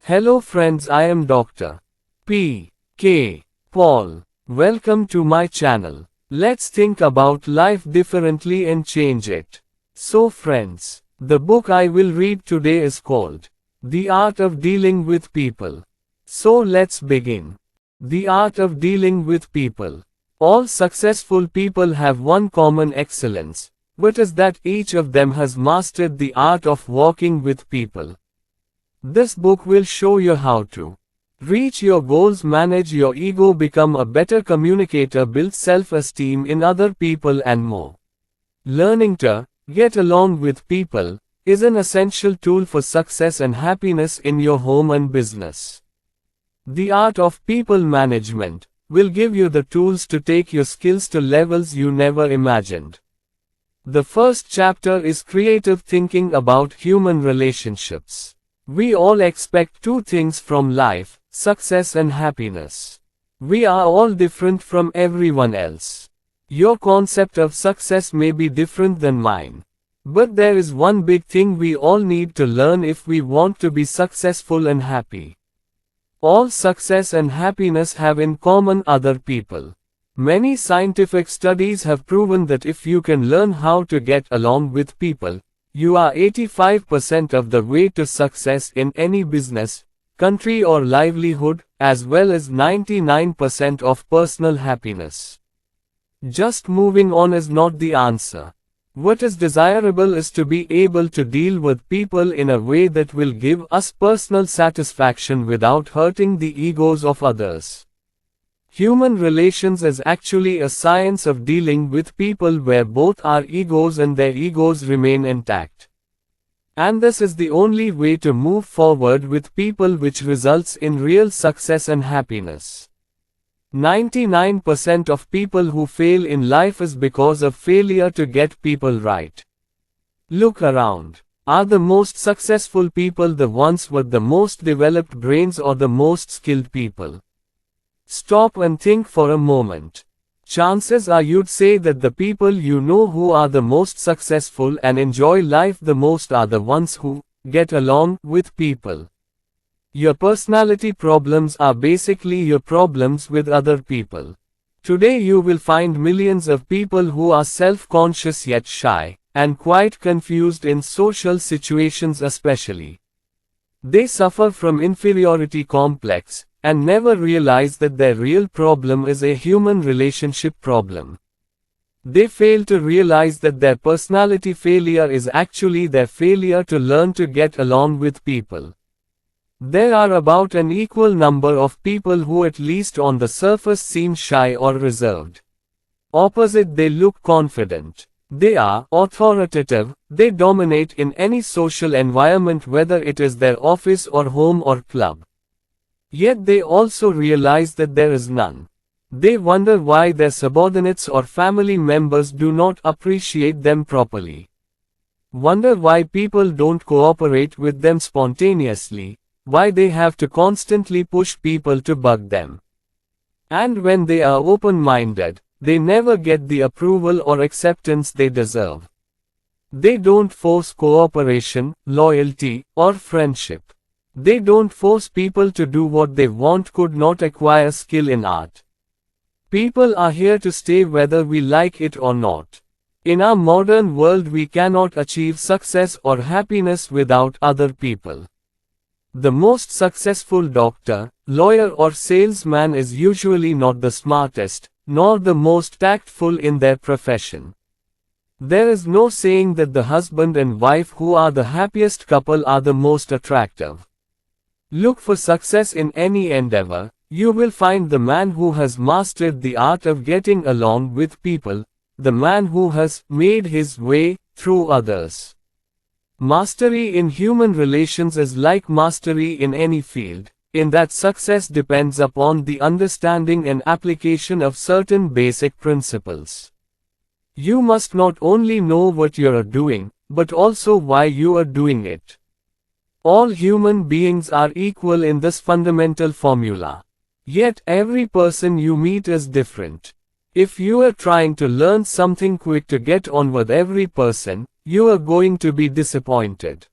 Hello friends, I am Dr. P. K. Paul. Welcome to my channel. Let's think about life differently and change it. So friends, the book I will read today is called The Art of Dealing with People. So let's begin. The Art of Dealing with People. All successful people have one common excellence, which is that each of them has mastered the art of walking with people. This book will show you how to reach your goals, manage your ego, become a better communicator, build self-esteem in other people and more. Learning to get along with people is an essential tool for success and happiness in your home and business. The Art of People Management will give you the tools to take your skills to levels you never imagined. The first chapter is creative thinking about human relationships. We all expect two things from life: success and happiness. We are all different from everyone else. Your concept of success may be different than mine. But there is one big thing we all need to learn if we want to be successful and happy. All success and happiness have in common other people. Many scientific studies have proven that if you can learn how to get along with people, you are 85% of the way to success in any business, country or livelihood, as well as 99% of personal happiness. Just moving on is not the answer. What is desirable is to be able to deal with people in a way that will give us personal satisfaction without hurting the egos of others. Human relations is actually a science of dealing with people where both our egos and their egos remain intact. And this is the only way to move forward with people, which results in real success and happiness. 99% of people who fail in life is because of failure to get people right. Look around. Are the most successful people the ones with the most developed brains or the most skilled people? Stop and think for a moment. Chances are you'd say that the people you know who are the most successful and enjoy life the most are the ones who get along with people. Your personality problems are basically your problems with other people. Today you will find millions of people who are self-conscious yet shy, and quite confused in social situations especially. They suffer from inferiority complex, and never realize that their real problem is a human relationship problem. They fail to realize that their personality failure is actually their failure to learn to get along with people. There are about an equal number of people who at least on the surface seem shy or reserved. Opposite, they look confident. They are authoritative, they dominate in any social environment, whether it is their office or home or club. Yet they also realize that there is none. They wonder why their subordinates or family members do not appreciate them properly. Wonder why people don't cooperate with them spontaneously, why they have to constantly push people to bug them. And when they are open-minded, they never get the approval or acceptance they deserve. They don't force cooperation, loyalty, or friendship. They don't force people to do what they want, could not acquire skill in art. People are here to stay whether we like it or not. In our modern world we cannot achieve success or happiness without other people. The most successful doctor, lawyer or salesman is usually not the smartest, nor the most tactful in their profession. There is no saying that the husband and wife who are the happiest couple are the most attractive. Look for success in any endeavor, you will find the man who has mastered the art of getting along with people, the man who has made his way through others. Mastery in human relations is like mastery in any field, in that success depends upon the understanding and application of certain basic principles. You must not only know what you are doing, but also why you are doing it. All human beings are equal in this fundamental formula. Yet every person you meet is different. If you are trying to learn something quick to get on with every person, you are going to be disappointed.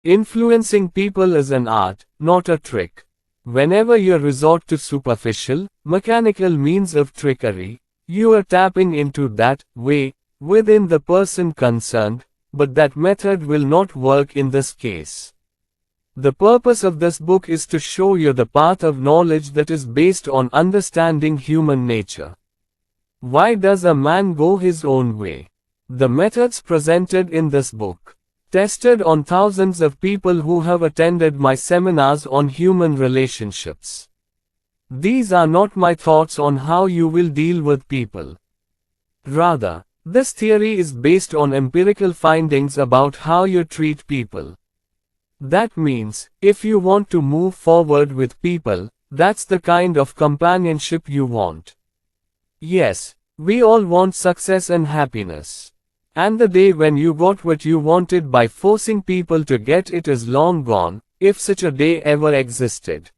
Influencing people is an art, not a trick. Whenever you resort to superficial, mechanical means of trickery, you are tapping into that way within the person concerned, but that method will not work in this case. The purpose of this book is to show you the path of knowledge that is based on understanding human nature. Why does a man go his own way? The methods presented in this book, tested on thousands of people who have attended my seminars on human relationships. These are not my thoughts on how you will deal with people. Rather, this theory is based on empirical findings about how you treat people. That means, if you want to move forward with people, that's the kind of companionship you want. Yes, we all want success and happiness. And the day when you got what you wanted by forcing people to get it is long gone, if such a day ever existed.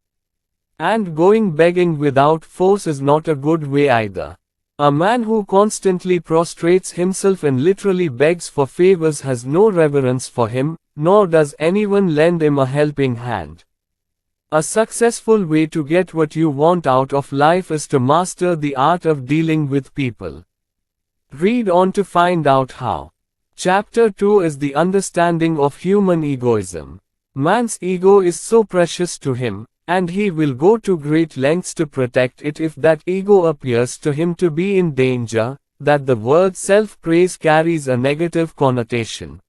And going begging without force is not a good way either. A man who constantly prostrates himself and literally begs for favors has no reverence for him, nor does anyone lend him a helping hand. A successful way to get what you want out of life is to master the art of dealing with people. Read on to find out how. Chapter 2 is the understanding of human egoism. Man's ego is so precious to him, and he will go to great lengths to protect it if that ego appears to him to be in danger, that the word self-praise carries a negative connotation.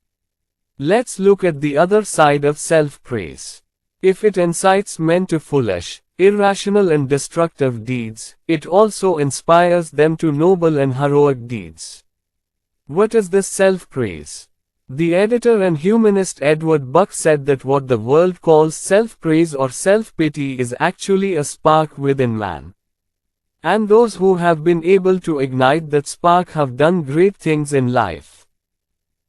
Let's look at the other side of self-praise. If it incites men to foolish, irrational and destructive deeds, it also inspires them to noble and heroic deeds. What is this self-praise? The editor and humanist Edward Buck said that what the world calls self-praise or self-pity is actually a spark within man. And those who have been able to ignite that spark have done great things in life.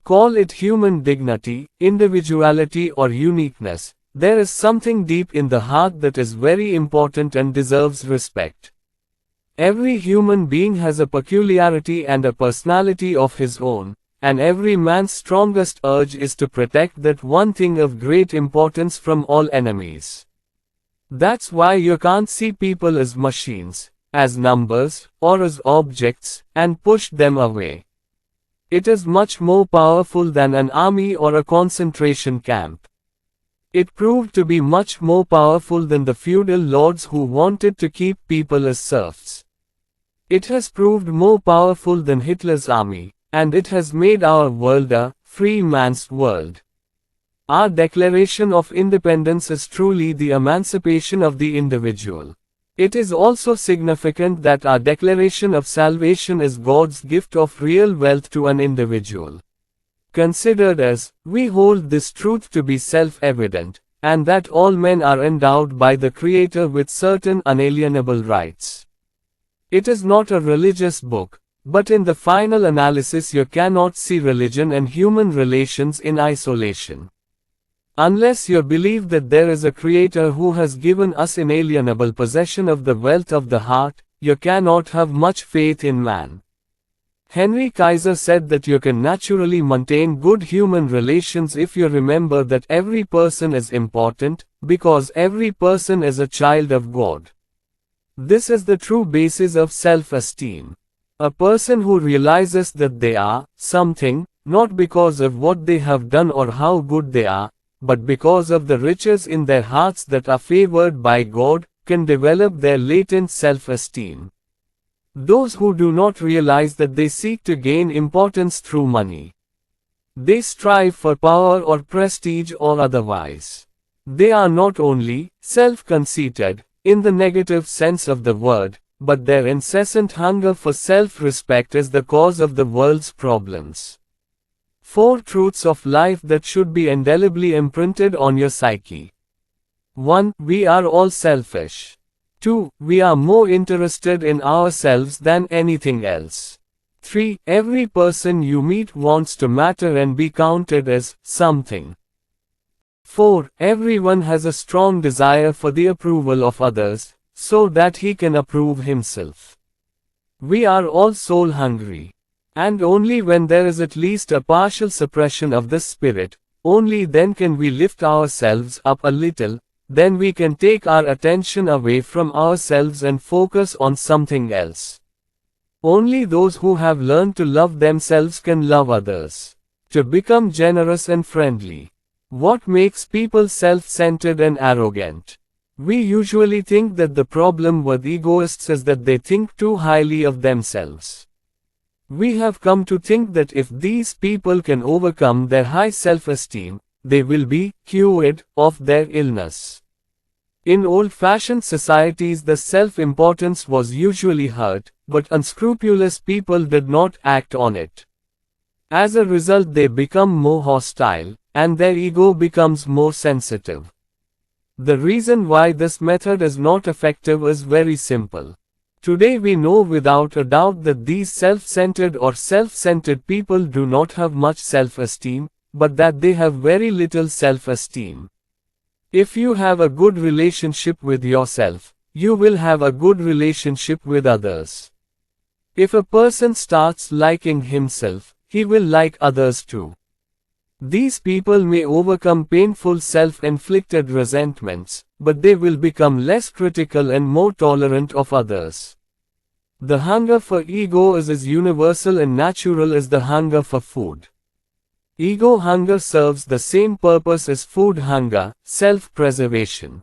Call it human dignity, individuality or uniqueness, there is something deep in the heart that is very important and deserves respect. Every human being has a peculiarity and a personality of his own. And every man's strongest urge is to protect that one thing of great importance from all enemies. That's why you can't see people as machines, as numbers, or as objects, and push them away. It is much more powerful than an army or a concentration camp. It proved to be much more powerful than the feudal lords who wanted to keep people as serfs. It has proved more powerful than Hitler's army. And it has made our world a free man's world. Our Declaration of Independence is truly the emancipation of the individual. It is also significant that our Declaration of Salvation is God's gift of real wealth to an individual. Considered as, we hold this truth to be self-evident, and that all men are endowed by the Creator with certain unalienable rights. It is not a religious book. But in the final analysis you cannot see religion and human relations in isolation. Unless you believe that there is a creator who has given us inalienable possession of the wealth of the heart, you cannot have much faith in man. Henry Kaiser said that you can naturally maintain good human relations if you remember that every person is important, because every person is a child of God. This is the true basis of self-esteem. A person who realizes that they are something, not because of what they have done or how good they are, but because of the riches in their hearts that are favored by God, can develop their latent self-esteem. Those who do not realize that they seek to gain importance through money. They strive for power or prestige or otherwise. They are not only self-conceited, in the negative sense of the word, but their incessant hunger for self-respect is the cause of the world's problems. 4 truths of life that should be indelibly imprinted on your psyche. 1. We are all selfish. 2. We are more interested in ourselves than anything else. 3. Every person you meet wants to matter and be counted as something. 4. Everyone has a strong desire for the approval of others, so that he can approve himself. We are all soul hungry. And only when there is at least a partial suppression of this spirit, Only then can we lift ourselves up a little, then we can take our attention away from ourselves and focus on something else. Only those who have learned to love themselves can love others. To become generous and friendly. What makes people self-centered and arrogant? We usually think that the problem with egoists is that they think too highly of themselves. We have come to think that if these people can overcome their high self-esteem, they will be cured of their illness. In old-fashioned societies the self-importance was usually hurt, but unscrupulous people did not act on it. As a result they become more hostile, and their ego becomes more sensitive. The reason why this method is not effective is very simple. Today we know without a doubt that these self-centered or self-centered people do not have much self-esteem, but that they have very little self-esteem. If you have a good relationship with yourself, you will have a good relationship with others. If a person starts liking himself, he will like others too. These people may overcome painful self-inflicted resentments, but they will become less critical and more tolerant of others. The hunger for ego is as universal and natural as the hunger for food. Ego hunger serves the same purpose as food hunger, self-preservation.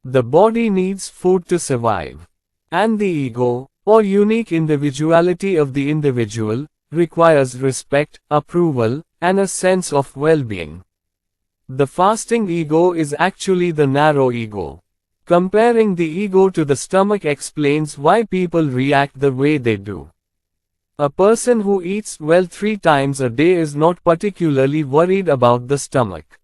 The body needs food to survive. And the ego, or unique individuality of the individual, requires respect, approval, and a sense of well-being. The fasting ego is actually the narrow ego. Comparing the ego to the stomach explains why people react the way they do. A person who eats well 3 times a day is not particularly worried about the stomach.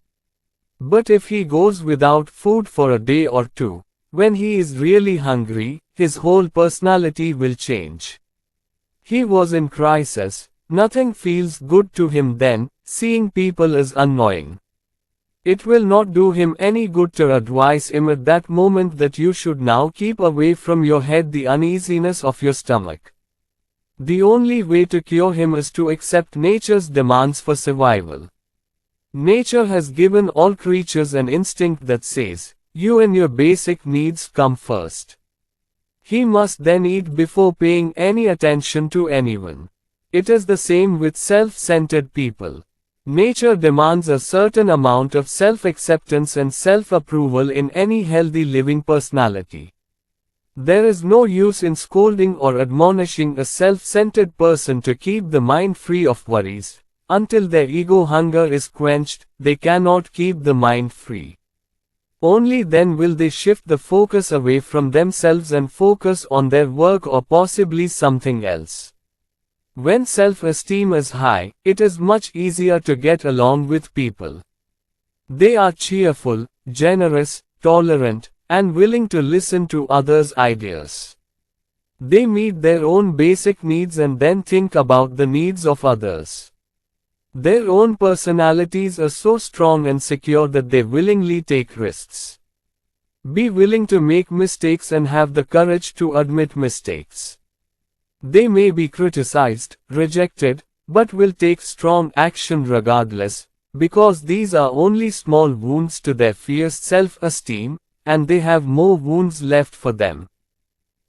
But if he goes without food for a day or two, when he is really hungry, his whole personality will change. He was in crisis, nothing feels good to him then, seeing people is annoying. It will not do him any good to advise him at that moment that you should now keep away from your head the uneasiness of your stomach. The only way to cure him is to accept nature's demands for survival. Nature has given all creatures an instinct that says, you and your basic needs come first. He must then eat before paying any attention to anyone. It is the same with self-centered people. Nature demands a certain amount of self-acceptance and self-approval in any healthy living personality. There is no use in scolding or admonishing a self-centered person to keep the mind free of worries. Until their ego hunger is quenched, they cannot keep the mind free. Only then will they shift the focus away from themselves and focus on their work or possibly something else. When self-esteem is high, it is much easier to get along with people. They are cheerful, generous, tolerant, and willing to listen to others' ideas. They meet their own basic needs and then think about the needs of others. Their own personalities are so strong and secure that they willingly take risks. Be willing to make mistakes and have the courage to admit mistakes. They may be criticized, rejected, but will take strong action regardless, because these are only small wounds to their fierce self-esteem, and they have more wounds left for them.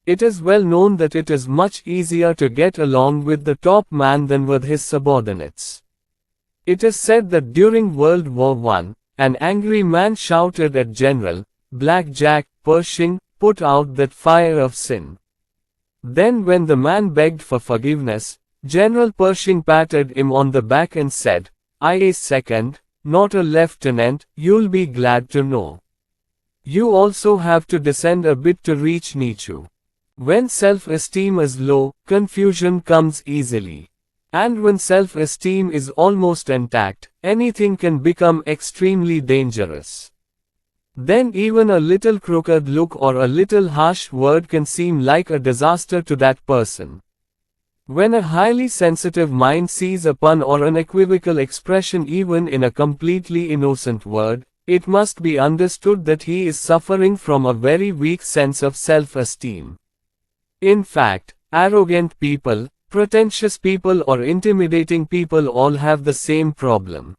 It is well known that it is much easier to get along with the top man than with his subordinates. It is said that during World War I, an angry man shouted at General Black Jack Pershing, "Put out that fire of sin." Then when the man begged for forgiveness, General Pershing patted him on the back and said, "I a second, not a lieutenant, you'll be glad to know. You also have to descend a bit to reach Nietzsche." When self-esteem is low, confusion comes easily. And when self-esteem is almost intact, anything can become extremely dangerous. Then even a little crooked look or a little harsh word can seem like a disaster to that person. When a highly sensitive mind sees a pun or an equivocal expression even in a completely innocent word, it must be understood that he is suffering from a very weak sense of self-esteem. In fact, arrogant people, pretentious people or intimidating people all have the same problem.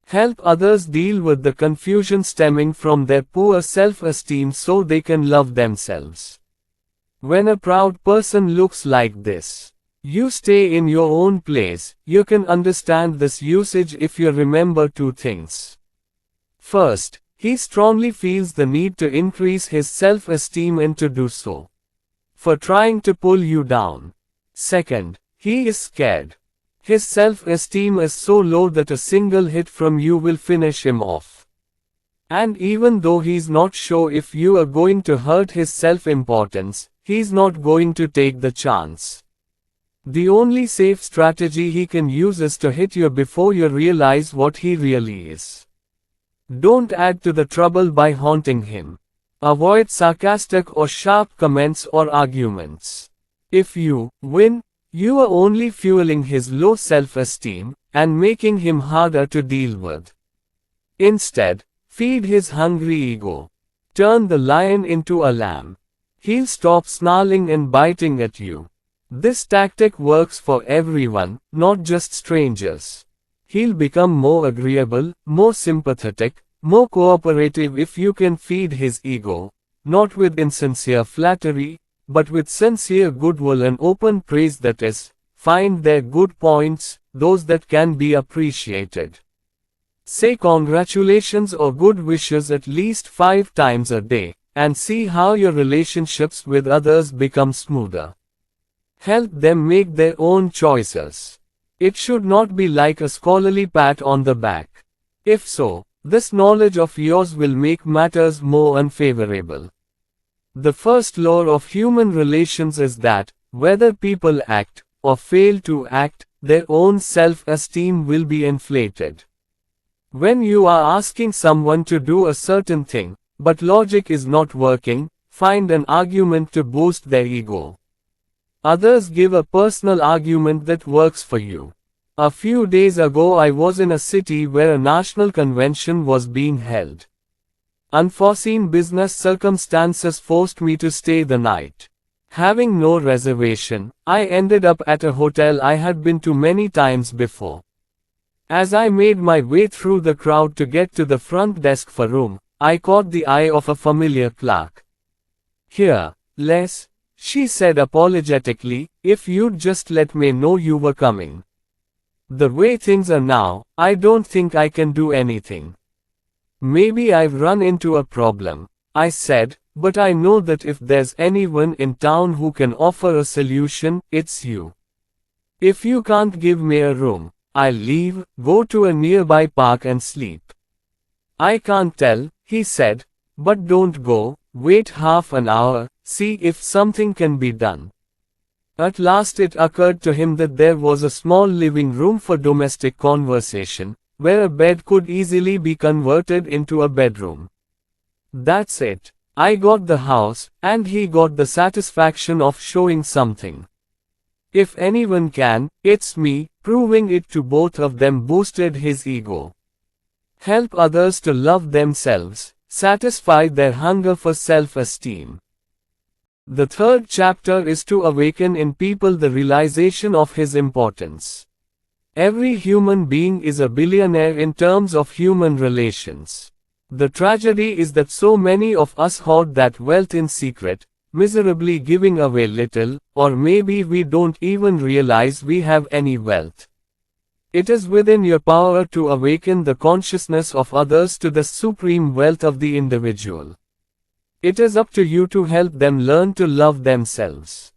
Help others deal with the confusion stemming from their poor self-esteem so they can love themselves. When a proud person looks like this, you stay in your own place. You can understand this usage if you remember two things. First, he strongly feels the need to increase his self-esteem and to do so for trying to pull you down. Second, he is scared. His self-esteem is so low that a single hit from you will finish him off. And even though he's not sure if you are going to hurt his self-importance, he's not going to take the chance. The only safe strategy he can use is to hit you before you realize what he really is. Don't add to the trouble by haunting him. Avoid sarcastic or sharp comments or arguments. If you win, you are only fueling his low self-esteem and making him harder to deal with. Instead, feed his hungry ego. Turn the lion into a lamb. He'll stop snarling and biting at you. This tactic works for everyone, not just strangers. He'll become more agreeable, more sympathetic, more cooperative if you can feed his ego, not with insincere flattery, but with sincere goodwill and open praise, that is, find their good points, those that can be appreciated. Say congratulations or good wishes at least 5 times a day, and see how your relationships with others become smoother. Help them make their own choices. It should not be like a scholarly pat on the back. If so, this knowledge of yours will make matters more unfavorable. The first law of human relations is that, whether people act or fail to act, their own self-esteem will be inflated. When you are asking someone to do a certain thing, but logic is not working, find an argument to boost their ego. Others give a personal argument that works for you. A few days ago I was in a city where a national convention was being held. Unforeseen business circumstances forced me to stay the night. Having no reservation, I ended up at a hotel I had been to many times before. As I made my way through the crowd to get to the front desk for room, I caught the eye of a familiar clerk. "Here, Les," she said apologetically, "if you'd just let me know you were coming. The way things are now, I don't think I can do anything." "Maybe I've run into a problem," I said, "but I know that if there's anyone in town who can offer a solution, it's you. If you can't give me a room, I'll leave, go to a nearby park and sleep." "I can't tell," he said, "but don't go, wait half an hour, see if something can be done." At last it occurred to him that there was a small living room for domestic conversation, where a bed could easily be converted into a bedroom. That's it. I got the house, and he got the satisfaction of showing something. If anyone can, it's me. Proving it to both of them boosted his ego. Help others to love themselves, satisfy their hunger for self-esteem. The third chapter is to awaken in people the realization of his importance. Every human being is a billionaire in terms of human relations. The tragedy is that so many of us hoard that wealth in secret, miserably giving away little, or maybe we don't even realize we have any wealth. It is within your power to awaken the consciousness of others to the supreme wealth of the individual. It is up to you to help them learn to love themselves.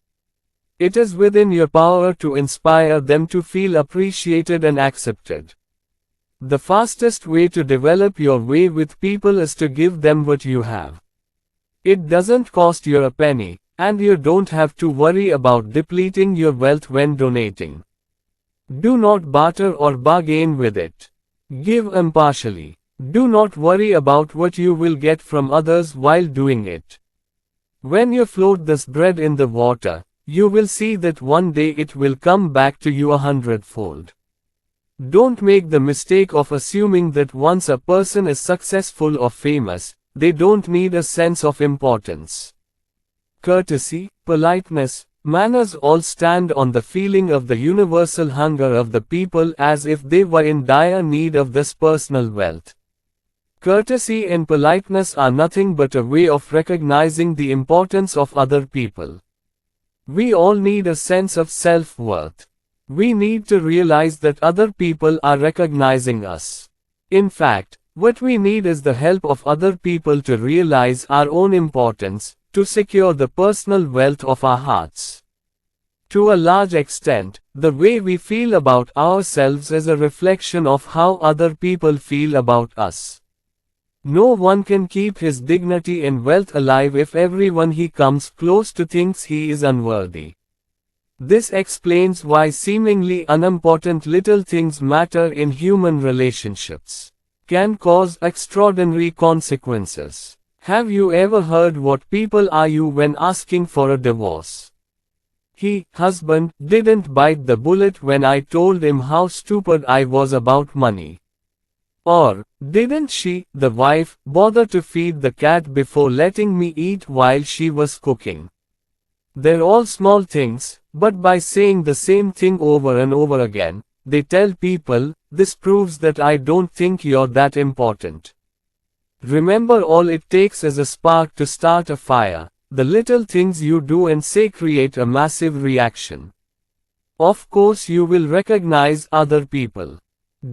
It is within your power to inspire them to feel appreciated and accepted. The fastest way to develop your way with people is to give them what you have. It doesn't cost you a penny, and you don't have to worry about depleting your wealth when donating. Do not barter or bargain with it. Give impartially. Do not worry about what you will get from others while doing it. When you float this bread in the water, you will see that one day it will come back to you 100-fold. Don't make the mistake of assuming that once a person is successful or famous, they don't need a sense of importance. Courtesy, politeness, Manners all stand on the feeling of the universal hunger of the people as if they were in dire need of this personal wealth. Courtesy and politeness are nothing but a way of recognizing the importance of other people. We all need a sense of self-worth. We need to realize that other people are recognizing us. In fact, what we need is the help of other people to realize our own importance, to secure the personal wealth of our hearts. To a large extent, the way we feel about ourselves is a reflection of how other people feel about us. No one can keep his dignity and wealth alive if everyone he comes close to thinks he is unworthy. This explains why seemingly unimportant little things matter in human relationships, can cause extraordinary consequences. Have you ever heard what people argue when asking for a divorce? He, husband, didn't bite the bullet when I told him how stupid I was about money. Or, didn't she, the wife, bother to feed the cat before letting me eat while she was cooking? They're all small things, but by saying the same thing over and over again, they tell people, this proves that I don't think you're that important. Remember, all it takes is a spark to start a fire. The little things you do and say create a massive reaction. Of course, you will recognize other people.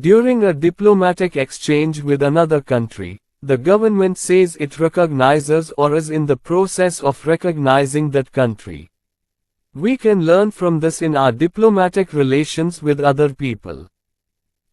During a diplomatic exchange with another country, the government says it recognizes or is in the process of recognizing that country. We can learn from this in our diplomatic relations with other people.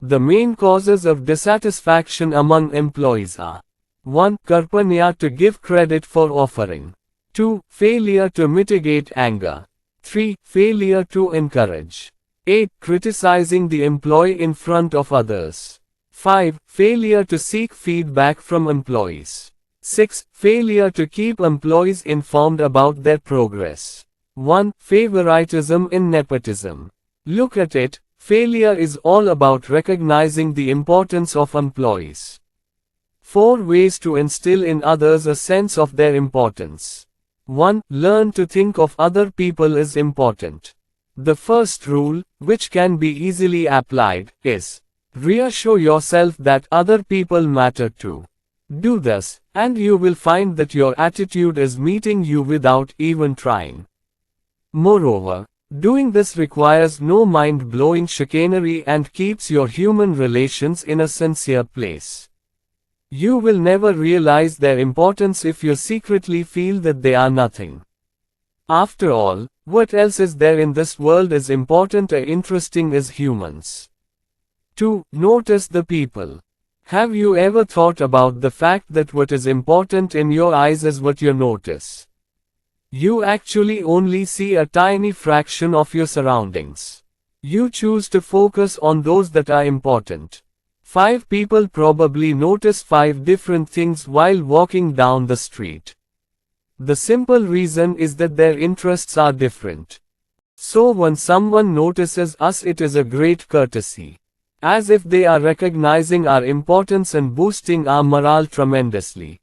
The main causes of dissatisfaction among employees are 1. Karpanya, to give credit for offering. 2. Failure to mitigate anger. 3. Failure to encourage. 8. Criticizing the employee in front of others. 5. Failure to seek feedback from employees. 6. Failure to keep employees informed about their progress. 1. Favoritism and nepotism. Look at it, failure is all about recognizing the importance of employees. 4 ways to instill in others a sense of their importance. 1. Learn to think of other people as important. The first rule, which can be easily applied, is reassure yourself that other people matter too. Do this, and you will find that your attitude is meeting you without even trying. Moreover, doing this requires no mind-blowing chicanery and keeps your human relations in a sincere place. You will never realize their importance if you secretly feel that they are nothing. After all, what else is there in this world as important or interesting as humans? 2. Notice the people. Have you ever thought about the fact that what is important in your eyes is what you notice? You actually only see a tiny fraction of your surroundings. You choose to focus on those that are important. 5 people probably notice 5 different things while walking down the street. The simple reason is that their interests are different. So when someone notices us, it is a great courtesy. As if they are recognizing our importance and boosting our morale tremendously.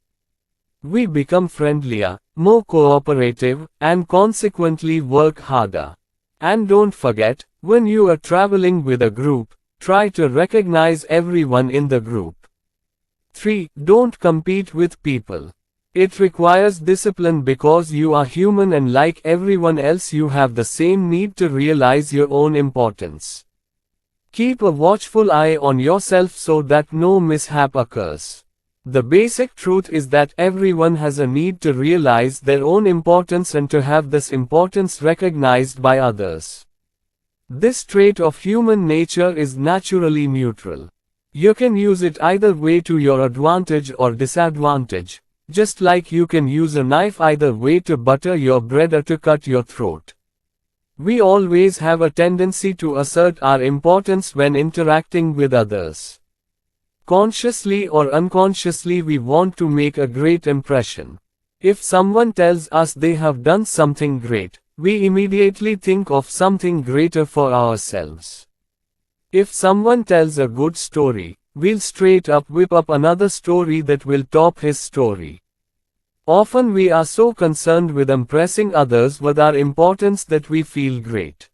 We become friendlier, more cooperative, and consequently work harder. And don't forget, when you are traveling with a group, try to recognize everyone in the group. 3. Don't compete with people. It requires discipline because you are human and like everyone else you have the same need to realize your own importance. Keep a watchful eye on yourself so that no mishap occurs. The basic truth is that everyone has a need to realize their own importance and to have this importance recognized by others. This trait of human nature is naturally neutral. You can use it either way to your advantage or disadvantage, just like you can use a knife either way to butter your bread or to cut your throat. We always have a tendency to assert our importance when interacting with others. Consciously or unconsciously, we want to make a great impression. If someone tells us they have done something great, we immediately think of something greater for ourselves. If someone tells a good story, we'll straight up whip up another story that will top his story. Often we are so concerned with impressing others with our importance that we feel great.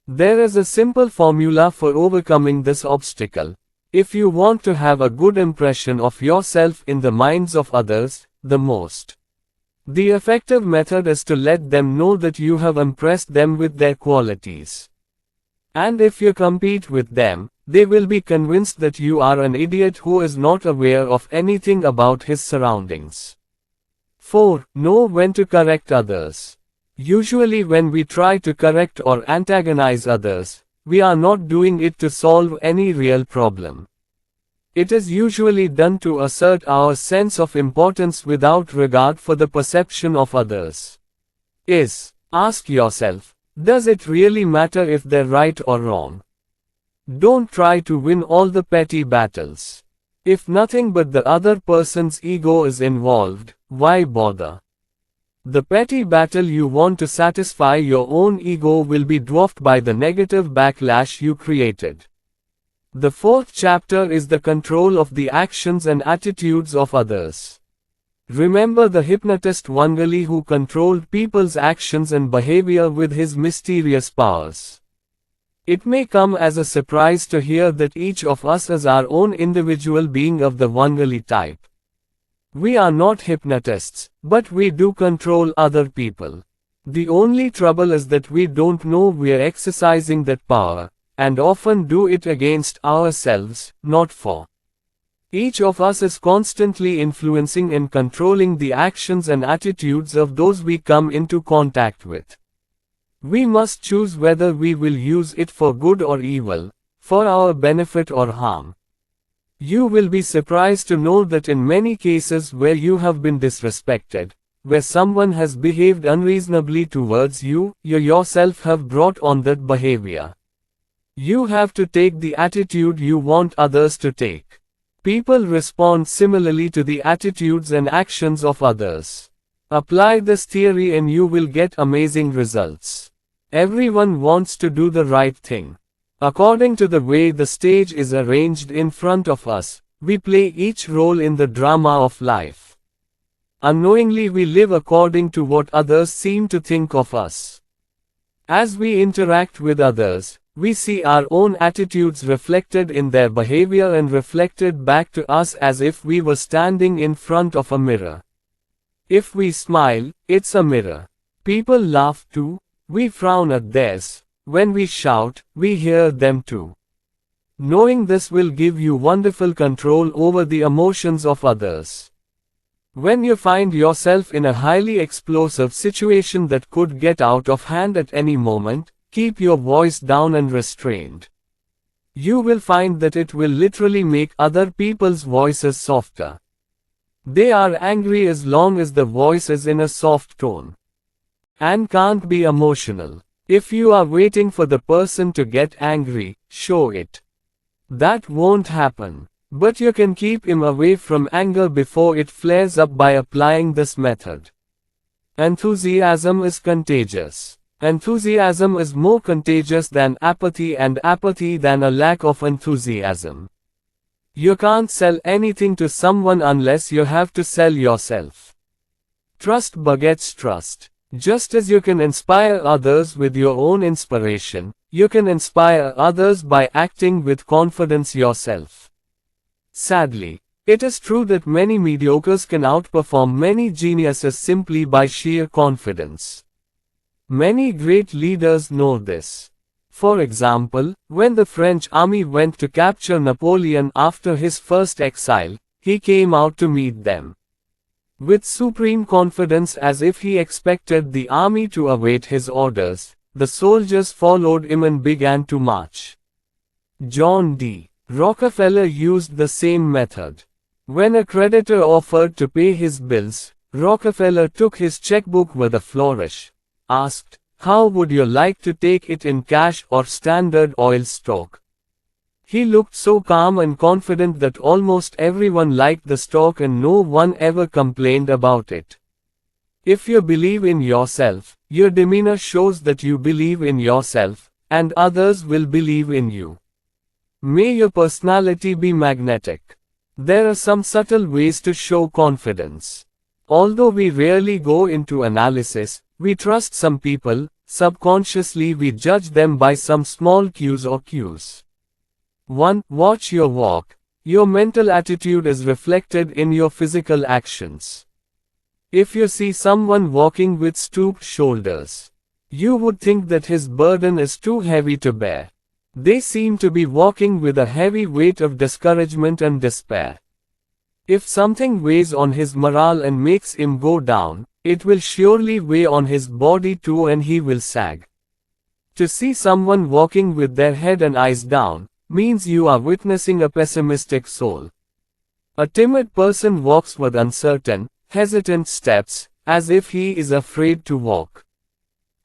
There is a simple formula for overcoming this obstacle. If you want to have a good impression of yourself in the minds of others, the effective method is to let them know that you have impressed them with their qualities. And if you compete with them, they will be convinced that you are an idiot who is not aware of anything about his surroundings. 4. Know when to correct others. Usually when we try to correct or antagonize others, we are not doing it to solve any real problem. It is usually done to assert our sense of importance without regard for the perception of others. Ask yourself, does it really matter if they're right or wrong? Don't try to win all the petty battles. If nothing but the other person's ego is involved, why bother? The petty battle you want to satisfy your own ego will be dwarfed by the negative backlash you created. The 4th chapter is the control of the actions and attitudes of others. Remember the hypnotist Wangali who controlled people's actions and behavior with his mysterious powers. It may come as a surprise to hear that each of us is our own individual being of the Wangali type. We are not hypnotists, but we do control other people. The only trouble is that we don't know we're exercising that power, and often do it against ourselves, not for. Each of us is constantly influencing and controlling the actions and attitudes of those we come into contact with. We must choose whether we will use it for good or evil, for our benefit or harm. You will be surprised to know that in many cases where you have been disrespected, where someone has behaved unreasonably towards you, you yourself have brought on that behavior. You have to take the attitude you want others to take. People respond similarly to the attitudes and actions of others. Apply this theory and you will get amazing results. Everyone wants to do the right thing. According to the way the stage is arranged in front of us, we play each role in the drama of life. Unknowingly we live according to what others seem to think of us. As we interact with others, we see our own attitudes reflected in their behavior and reflected back to us as if we were standing in front of a mirror. If we smile, it's a mirror. People laugh too, we frown at theirs. When we shout, we hear them too. Knowing this will give you wonderful control over the emotions of others. When you find yourself in a highly explosive situation that could get out of hand at any moment, keep your voice down and restrained. You will find that it will literally make other people's voices softer. They are angry as long as the voice is in a soft tone. And can't be emotional. If you are waiting for the person to get angry, show it. That won't happen. But you can keep him away from anger before it flares up by applying this method. Enthusiasm is contagious. Enthusiasm is more contagious than apathy and apathy than a lack of enthusiasm. You can't sell anything to someone unless you have to sell yourself. Trust begets trust. Just as you can inspire others with your own inspiration, you can inspire others by acting with confidence yourself. Sadly, it is true that many mediocres can outperform many geniuses simply by sheer confidence. Many great leaders know this. For example, when the French army went to capture Napoleon after his first exile, he came out to meet them with supreme confidence as if he expected the army to await his orders. The soldiers followed him and began to march. John D. Rockefeller used the same method. When a creditor offered to pay his bills, Rockefeller took his checkbook with a flourish. Asked, "How would you like to take it in cash or Standard Oil stock?" He looked so calm and confident that almost everyone liked the stock and no one ever complained about it. If you believe in yourself, your demeanor shows that you believe in yourself, and others will believe in you. May your personality be magnetic. There are some subtle ways to show confidence. Although we rarely go into analysis, we trust some people, subconsciously we judge them by some small cues. 1. Watch your walk. Your mental attitude is reflected in your physical actions. If you see someone walking with stooped shoulders, you would think that his burden is too heavy to bear. They seem to be walking with a heavy weight of discouragement and despair. If something weighs on his morale and makes him go down, it will surely weigh on his body too and he will sag. To see someone walking with their head and eyes down, means you are witnessing a pessimistic soul. A timid person walks with uncertain, hesitant steps, as if he is afraid to walk.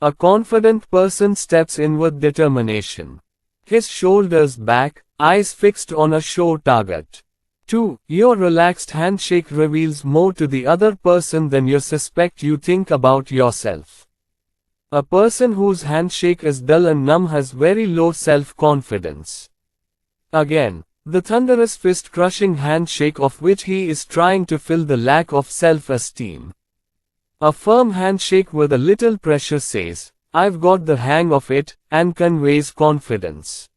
A confident person steps in with determination. His shoulders back, eyes fixed on a sure target. 2. Your relaxed handshake reveals more to the other person than you suspect you think about yourself. A person whose handshake is dull and numb has very low self-confidence. Again, the thunderous fist-crushing handshake of which he is trying to fill the lack of self-esteem. A firm handshake with a little pressure says, "I've got the hang of it," and conveys confidence.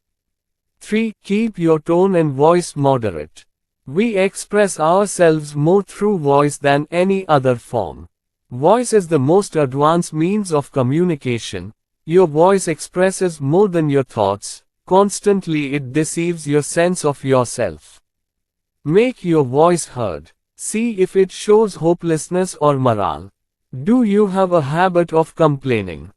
3. Keep your tone and voice moderate. We express ourselves more through voice than any other form. Voice is the most advanced means of communication. Your voice expresses more than your thoughts. Constantly it deceives your sense of yourself. Make your voice heard. See if it shows hopelessness or morale. Do you have a habit of complaining?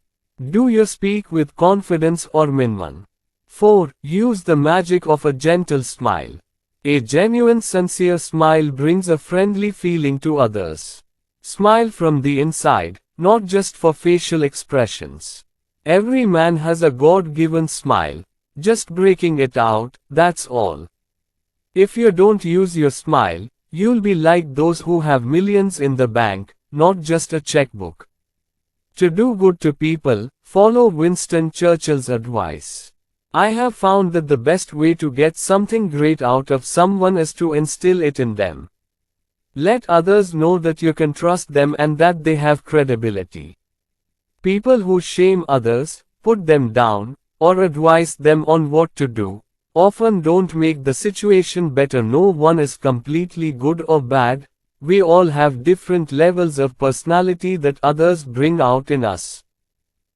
Do you speak with confidence or minman? 4. Use the magic of a gentle smile. A genuine sincere smile brings a friendly feeling to others. Smile from the inside, not just for facial expressions. Every man has a God-given smile. Just breaking it out, that's all. If you don't use your smile, you'll be like those who have millions in the bank, not just a checkbook. To do good to people, follow Winston Churchill's advice. I have found that the best way to get something great out of someone is to instill it in them. Let others know that you can trust them and that they have credibility. People who shame others, put them down, or advise them on what to do, often don't make the situation better. No one is completely good or bad. We all have different levels of personality that others bring out in us.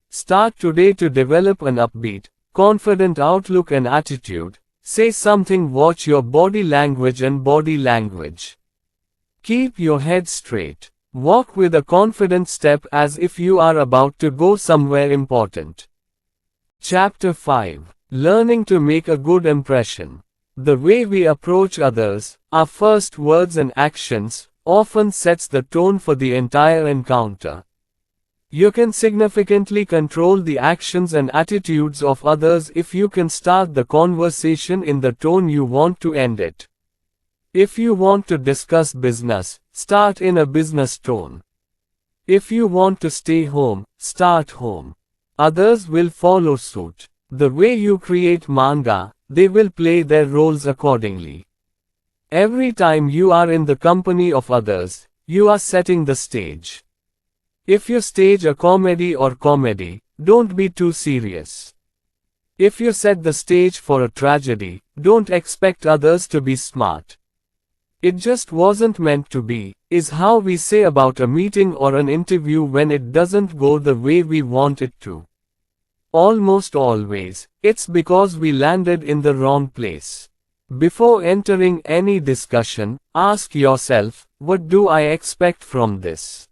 Start today to develop an upbeat, confident outlook and attitude. Say something, watch your body language and body language. Keep your head straight. Walk with a confident step as if you are about to go somewhere important. Chapter 5. Learning to make a good impression. The way we approach others, our first words and actions, often sets the tone for the entire encounter. You can significantly control the actions and attitudes of others if you can start the conversation in the tone you want to end it. If you want to discuss business, start in a business tone. If you want to stay home, start home. Others will follow suit. The way you create manga, they will play their roles accordingly. Every time you are in the company of others, you are setting the stage. If you stage a comedy, don't be too serious. If you set the stage for a tragedy, don't expect others to be smart. It just wasn't meant to be, is how we say about a meeting or an interview when it doesn't go the way we want it to. Almost always, it's because we landed in the wrong place. Before entering any discussion, ask yourself, what do I expect from this?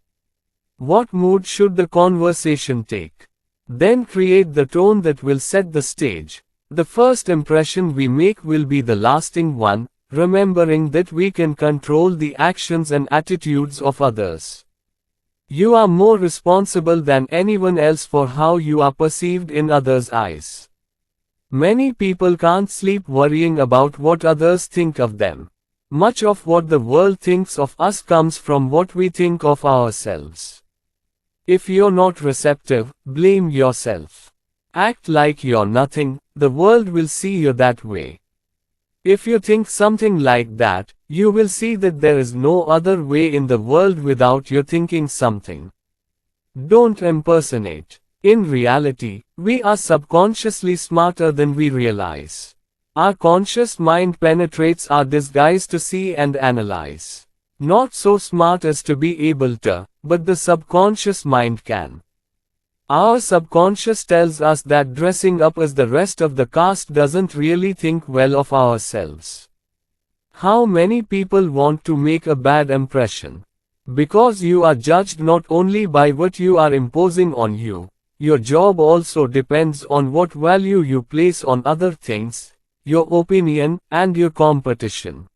What mood should the conversation take? Then create the tone that will set the stage. The first impression we make will be the lasting one, remembering that we can control the actions and attitudes of others. You are more responsible than anyone else for how you are perceived in others' eyes. Many people can't sleep worrying about what others think of them. Much of what the world thinks of us comes from what we think of ourselves. If you're not receptive, blame yourself. Act like you're nothing, the world will see you that way. If you think something like that, You will see that there is no other way in the world without your thinking something. Don't impersonate. In reality, we are subconsciously smarter than we realize. Our conscious mind penetrates our disguise to see and analyze. Not so smart as to be able to, but the subconscious mind can. Our subconscious tells us that dressing up as the rest of the cast doesn't really think well of ourselves. How many people want to make a bad impression? Because you are judged not only by what you are imposing on you, your job also depends on what value you place on other things, your opinion, and your competition.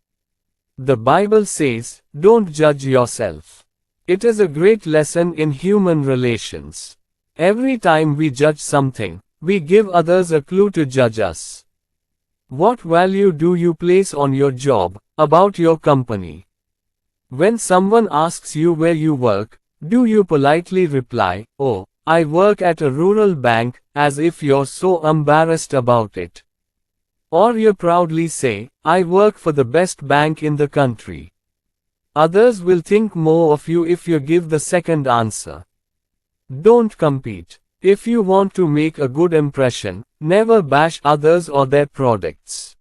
The Bible says, don't judge yourself. It is a great lesson in human relations. Every time we judge something, we give others a clue to judge us. What value do you place on your job, about your company? When someone asks you where you work, do you politely reply, "Oh, I work at a rural bank," as if you're so embarrassed about it? Or you proudly say, "I work for the best bank in the country"? Others will think more of you if you give the second answer. Don't compete. If you want to make a good impression, never bash others or their products.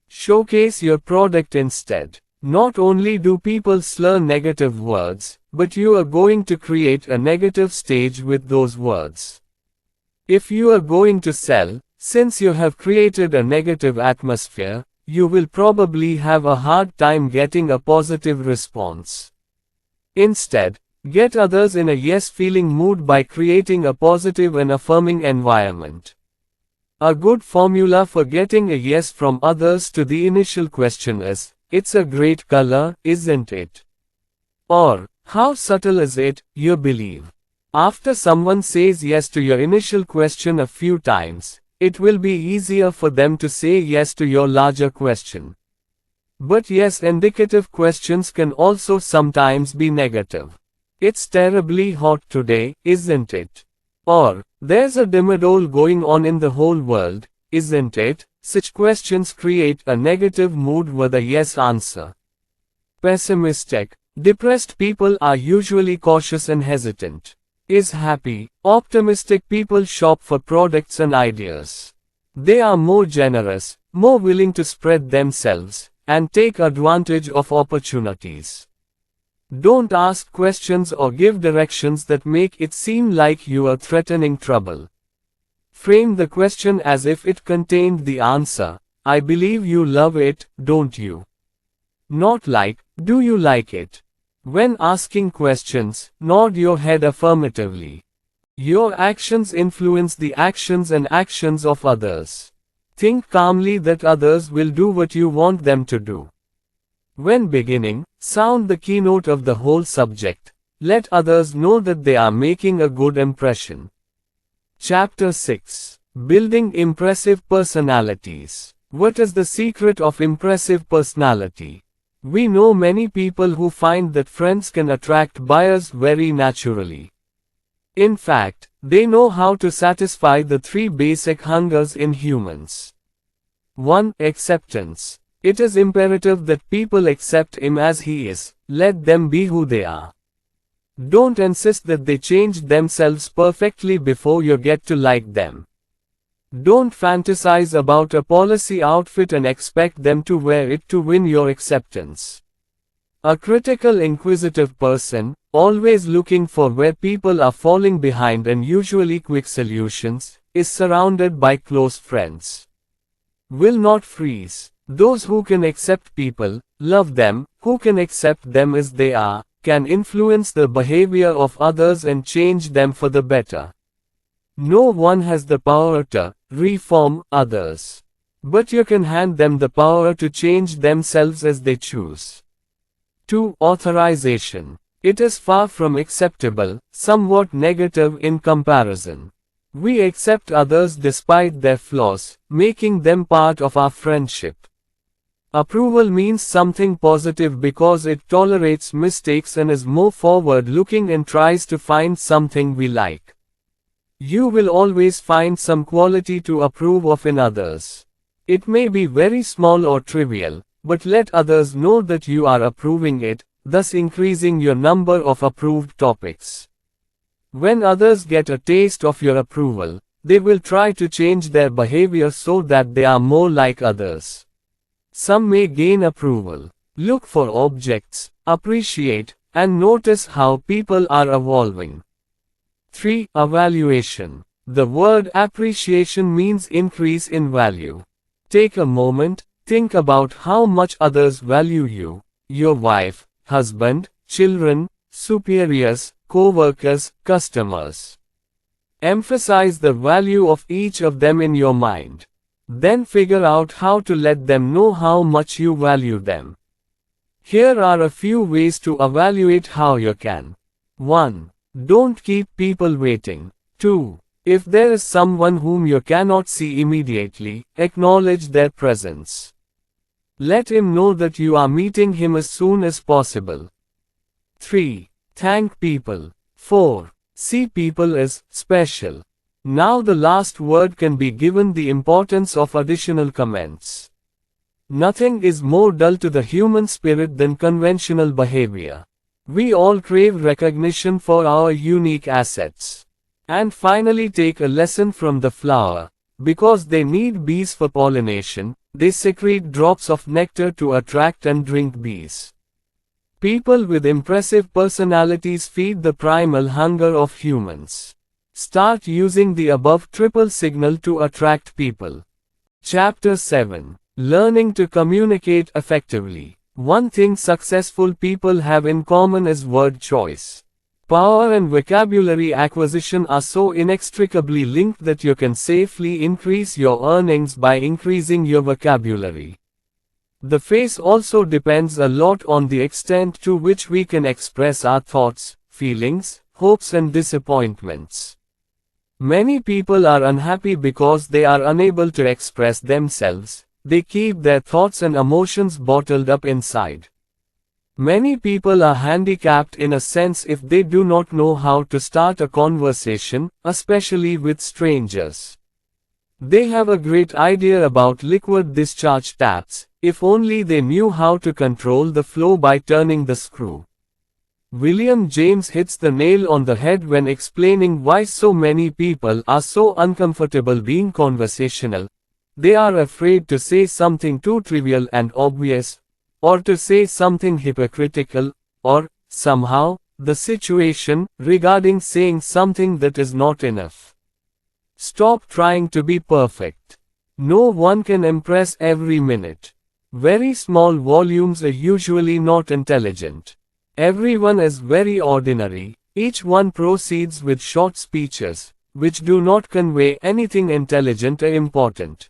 Showcase your product instead. Not only do people slur negative words, but you are going to create a negative stage with those words. If you are going to sell, since you have created a negative atmosphere, you will probably have a hard time getting a positive response. Instead, get others in a yes-feeling mood by creating a positive and affirming environment. A good formula for getting a yes from others to the initial question is, "It's a great color, isn't it?" Or, "How subtle is it, you believe?" After someone says yes to your initial question a few times, it will be easier for them to say yes to your larger question. But yes, indicative questions can also sometimes be negative. "It's terribly hot today, isn't it?" Or, "There's a dimmadole going on in the whole world, isn't it?" Such questions create a negative mood with a yes answer. Pessimistic, depressed people are usually cautious and hesitant. Happy, optimistic people shop for products and ideas. They are more generous, more willing to spread themselves, and take advantage of opportunities. Don't ask questions or give directions that make it seem like you are threatening trouble. Frame the question as if it contained the answer. "I believe you love it, don't you?" Not like, "Do you like it?" When asking questions, nod your head affirmatively. Your actions influence the actions and actions of others. Think calmly that others will do what you want them to do. When beginning, sound the keynote of the whole subject. Let others know that they are making a good impression. Chapter 6. Building Impressive Personalities. What is the secret of impressive personality? We know many people who find that friends can attract buyers very naturally. In fact, they know how to satisfy the three basic hungers in humans. 1. Acceptance. It is imperative that people accept him as he is, let them be who they are. Don't insist that they change themselves perfectly before you get to like them. Don't fantasize about a policy outfit and expect them to wear it to win your acceptance. A critical, inquisitive person, always looking for where people are falling behind and usually quick solutions, is surrounded by close friends. Will not freeze. Those who can accept people, love them, who can accept them as they are, can influence the behavior of others and change them for the better. No one has the power to reform others. But you can hand them the power to change themselves as they choose. 2. Authorization. It is far from acceptable, somewhat negative in comparison. We accept others despite their flaws, making them part of our friendship. Approval means something positive because it tolerates mistakes and is more forward-looking and tries to find something we like. You will always find some quality to approve of in others. It may be very small or trivial, but let others know that you are approving it, thus increasing your number of approved topics. When others get a taste of your approval, they will try to change their behavior so that they are more like others. Some may gain approval. Look for objects, appreciate, and notice how people are evolving. 3. Evaluation. The word appreciation means increase in value. Take a moment, think about how much others value you, your wife, husband, children, superiors, co-workers, customers. Emphasize the value of each of them in your mind. Then figure out how to let them know how much you value them. Here are a few ways to evaluate how you can. 1. Don't keep people waiting. 2. If there is someone whom you cannot see immediately, acknowledge their presence. Let him know that you are meeting him as soon as possible. 3. Thank people. 4. See people as special. Now the last word can be given the importance of additional comments. Nothing is more dull to the human spirit than conventional behavior. We all crave recognition for our unique assets. And finally, take a lesson from the flower. Because they need bees for pollination, they secrete drops of nectar to attract and drink bees. People with impressive personalities feed the primal hunger of humans. Start using the above triple signal to attract people. Chapter 7. Learning to communicate effectively. One thing successful people have in common is word choice. Power and vocabulary acquisition are so inextricably linked that you can safely increase your earnings by increasing your vocabulary. The face also depends a lot on the extent to which we can express our thoughts, feelings, hopes and disappointments. Many people are unhappy because they are unable to express themselves. They keep their thoughts and emotions bottled up inside. Many people are handicapped in a sense if they do not know how to start a conversation, especially with strangers. They have a great idea about liquid discharge taps, if only they knew how to control the flow by turning the screw. William James hits the nail on the head when explaining why so many people are so uncomfortable being conversational. They are afraid to say something too trivial and obvious, or to say something hypocritical, or, somehow, the situation, regarding saying something that is not enough. Stop trying to be perfect. No one can impress every minute. Very small volumes are usually not intelligent. Everyone is very ordinary. Each one proceeds with short speeches, which do not convey anything intelligent or important.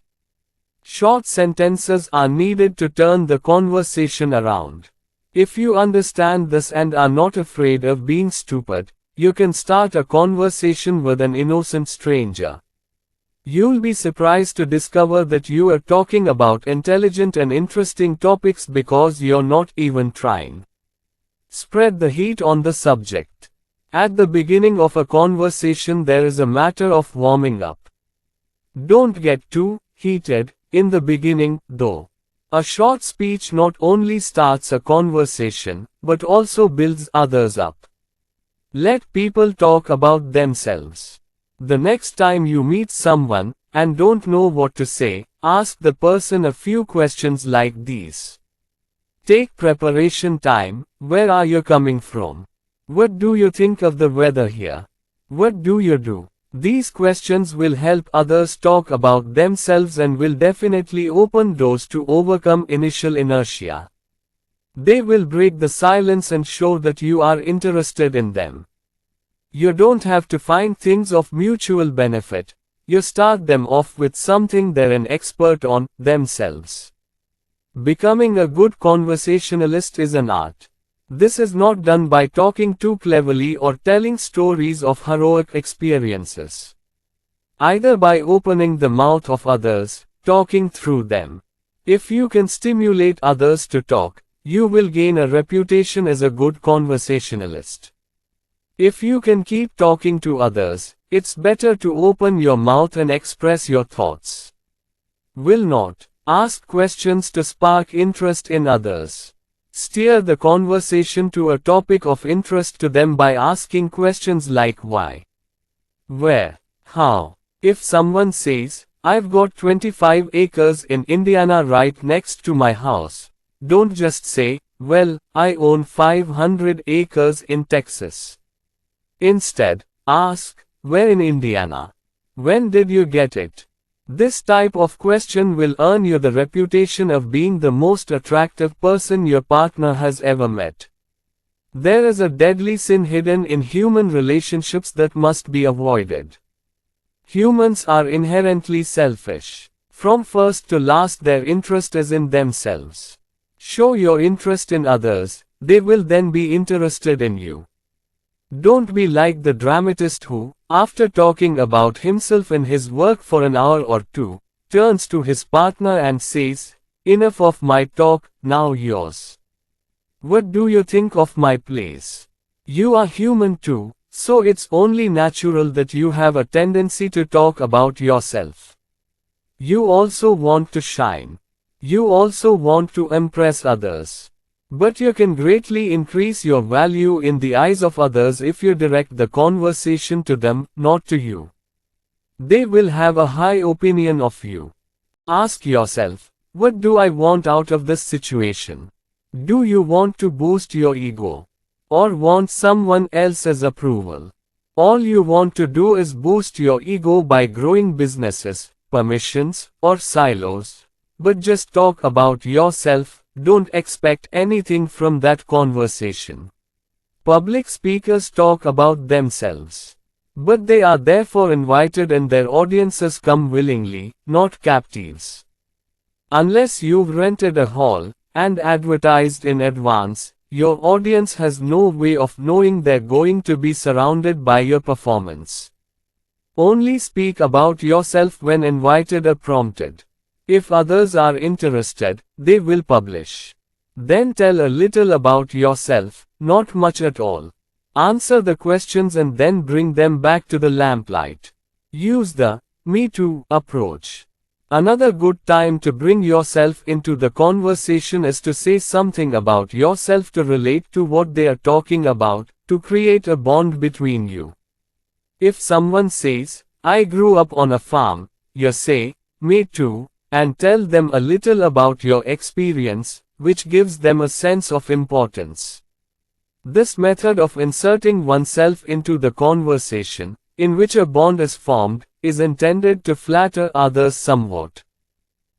Short sentences are needed to turn the conversation around. If you understand this and are not afraid of being stupid, you can start a conversation with an innocent stranger. You'll be surprised to discover that you are talking about intelligent and interesting topics because you're not even trying. Spread the heat on the subject. At the beginning of a conversation there is a matter of warming up. Don't get too heated in the beginning, though. A short speech not only starts a conversation, but also builds others up. Let people talk about themselves. The next time you meet someone, and don't know what to say, ask the person a few questions like these. Take preparation time. Where are you coming from? What do you think of the weather here? What do you do? These questions will help others talk about themselves and will definitely open doors to overcome initial inertia. They will break the silence and show that you are interested in them. You don't have to find things of mutual benefit. You start them off with something they're an expert on, themselves. Becoming a good conversationalist is an art. This is not done by talking too cleverly or telling stories of heroic experiences. Either by opening the mouth of others, talking through them. If you can stimulate others to talk, you will gain a reputation as a good conversationalist. If you can keep talking to others, it's better to open your mouth and express your thoughts. Will not. Ask questions to spark interest in others. Steer the conversation to a topic of interest to them by asking questions like why, where, how. If someone says, "I've got 25 acres in Indiana right next to my house," don't just say, "Well, I own 500 acres in Texas." Instead, ask, "Where in Indiana? When did you get it?" This type of question will earn you the reputation of being the most attractive person your partner has ever met. There is a deadly sin hidden in human relationships that must be avoided. Humans are inherently selfish. From first to last, their interest is in themselves. Show your interest in others, they will then be interested in you. Don't be like the dramatist who, after talking about himself and his work for an hour or two, turns to his partner and says, "Enough of my talk, now yours. What do you think of my place?" You are human too, so it's only natural that you have a tendency to talk about yourself. You also want to shine. You also want to impress others. But you can greatly increase your value in the eyes of others if you direct the conversation to them, not to you. They will have a high opinion of you. Ask yourself, what do I want out of this situation? Do you want to boost your ego? Or want someone else's approval? All you want to do is boost your ego by growing businesses, permissions, or silos. But just talk about yourself. Don't expect anything from that conversation. Public speakers talk about themselves. But they are therefore invited and their audiences come willingly, not captives. Unless you've rented a hall and advertised in advance, your audience has no way of knowing they're going to be surrounded by your performance. Only speak about yourself when invited or prompted. If others are interested, they will publish. Then tell a little about yourself, not much at all. Answer the questions and then bring them back to the lamplight. Use the "me too" approach. Another good time to bring yourself into the conversation is to say something about yourself to relate to what they are talking about, to create a bond between you. If someone says, "I grew up on a farm," you say, "Me too," and tell them a little about your experience, which gives them a sense of importance. This method of inserting oneself into the conversation, in which a bond is formed, is intended to flatter others somewhat.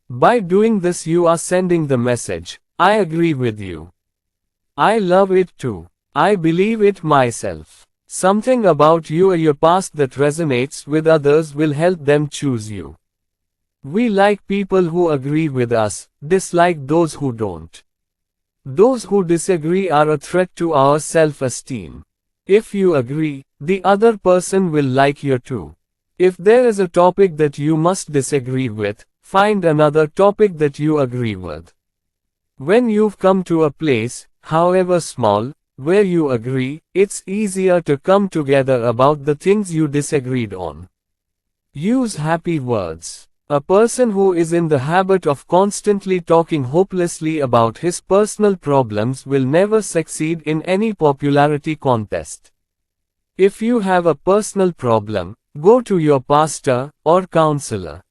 By doing this, you are sending the message, "I agree with you. I love it too. I believe it myself." Something about you or your past that resonates with others will help them choose you. We like people who agree with us, dislike those who don't. Those who disagree are a threat to our self-esteem. If you agree, the other person will like you too. If there is a topic that you must disagree with, find another topic that you agree with. When you've come to a place, however small, where you agree, it's easier to come together about the things you disagreed on. Use happy words. A person who is in the habit of constantly talking hopelessly about his personal problems will never succeed in any popularity contest. If you have a personal problem, go to your pastor or counselor.